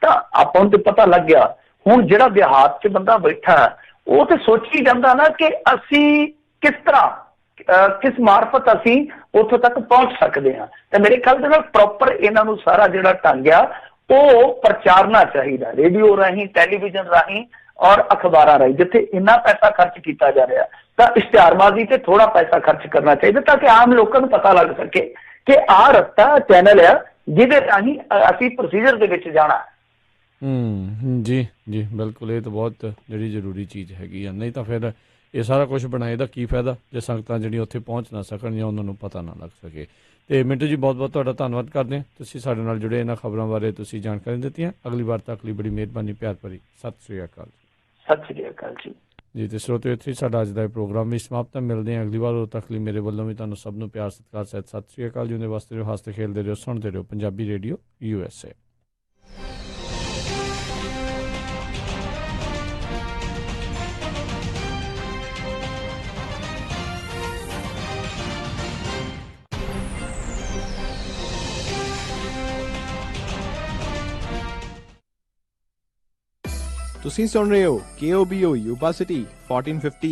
ਤਾਂ ਆਪਾਂ ਨੂੰ ਤੇ ਪਤਾ ਲੱਗ ਗਿਆ। ਹੁਣ ਜਿਹੜਾ ਦਿਹਾਤ 'ਚ ਬੰਦਾ ਬੈਠਾ ਉਹ ਤੇ ਸੋਚੀ ਜਾਂਦਾ ਨਾ ਕਿ ਅਸੀਂ ਕਿਸ ਤਰ੍ਹਾਂ ਕਿਸ ਮਾਰਫਤ ਅਸੀਂ ਉੱਥੋਂ ਤੱਕ ਪਹੁੰਚ ਸਕਦੇ ਹਾਂ। ਤੇ ਮੇਰੇ ਖਿਆਲ ਦੇ ਨਾਲ ਪ੍ਰੋਪਰ ਇਹਨਾਂ ਨੂੰ ਸਾਰਾ ਜਿਹੜਾ ਢੰਗ ਆ ਉਹ ਪ੍ਰਚਾਰਨਾ ਚਾਹੀਦਾ, ਰੇਡੀਓ ਰਾਹੀਂ, ਟੈਲੀਵਿਜ਼ਨ ਰਾਹੀਂ ਔਰ ਅਖਬਾਰਾਂ ਰਾਹੀਂ। ਜਿੱਥੇ ਇੰਨਾ ਪੈਸਾ ਖਰਚ ਕੀਤਾ ਜਾ ਰਿਹਾ ਤਾਂ ਇਸ਼ਤਿਹਾਰਬਾਜ਼ੀ ਤੇ ਥੋੜਾ ਪੈਸਾ ਖਰਚ ਕਰਨਾ ਚਾਹੀਦਾ ਤਾਂ ਕਿ ਆਮ ਲੋਕਾਂ ਨੂੰ ਪਤਾ ਲੱਗ ਸਕੇ ਕਿ ਆਹ ਰਸਤਾ ਚੈਨਲ ਆ ਜਿਹਦੇ ਰਾਹੀਂ ਅਸੀਂ ਪ੍ਰੋਸੀਜਰ ਦੇ ਵਿੱਚ ਜਾਣਾ। ਜੀ ਜੀ ਬਿਲਕੁਲ, ਇਹ ਤਾਂ ਬਹੁਤ ਜਿਹੜੀ ਜ਼ਰੂਰੀ ਚੀਜ਼ ਹੈਗੀ ਆ। ਨਹੀਂ ਤਾਂ ਫਿਰ ਇਹ ਸਾਰਾ ਕੁਝ ਬਣਾਏ ਦਾ ਕੀ ਫਾਇਦਾ ਜੇ ਸੰਗਤਾਂ ਜਿਹੜੀਆਂ ਉੱਥੇ ਪਹੁੰਚ ਨਾ ਸਕਣ ਜਾਂ ਉਹਨਾਂ ਨੂੰ ਪਤਾ ਨਾ ਲੱਗ ਸਕੇ। ਤੇ ਮਿੰਟੂ ਜੀ ਬਹੁਤ ਬਹੁਤ ਤੁਹਾਡਾ ਧੰਨਵਾਦ ਕਰਦੇ ਹਾਂ, ਤੁਸੀਂ ਸਾਡੇ ਨਾਲ ਜੁੜੇ, ਇਹਨਾਂ ਖਬਰਾਂ ਬਾਰੇ ਤੁਸੀਂ ਜਾਣਕਾਰੀ ਦਿੱਤੀਆਂ। ਅਗਲੀ ਵਾਰ ਤੱਕ ਲਈ ਬੜੀ ਮਿਹਰਬਾਨੀ, ਪਿਆਰ ਭਰੀ ਸਤਿ ਸ੍ਰੀ ਅਕਾਲ। ਸਤਿ ਸ੍ਰੀ ਅਕਾਲ ਜੀ। ਜੀ ਤੇ ਸਰੋਤਿਓ, ਇੱਥੇ ਸਾਡਾ ਅੱਜ ਦਾ ਇਹ ਪ੍ਰੋਗਰਾਮ ਵੀ ਸਮਾਪਤ ਹੈ। ਮਿਲਦੇ ਹਾਂ ਅਗਲੀ ਵਾਰ, ਉਦੋਂ ਤੱਕ ਲਈ ਮੇਰੇ ਵੱਲੋਂ ਵੀ ਤੁਹਾਨੂੰ ਸਭ ਨੂੰ ਪਿਆਰ ਸਤਿਕਾਰ ਸਹਿਤ ਸਤਿ ਸ੍ਰੀ ਅਕਾਲ। ਜਿਉਂਦੇ ਵਾਸਤੇ ਰਹੋ, ਹੱਸਦੇ ਖੇਡਦੇ ਰਹੋ, ਸੁਣਦੇ ਰਹੋ ਪੰਜਾਬੀ ਰੇਡੀਓ USA। ਤੁਸੀਂ ਸੁਣ ਰਹੇ ਹੋ KOBO ਯੂਬਾ ਸਿਟੀ 1450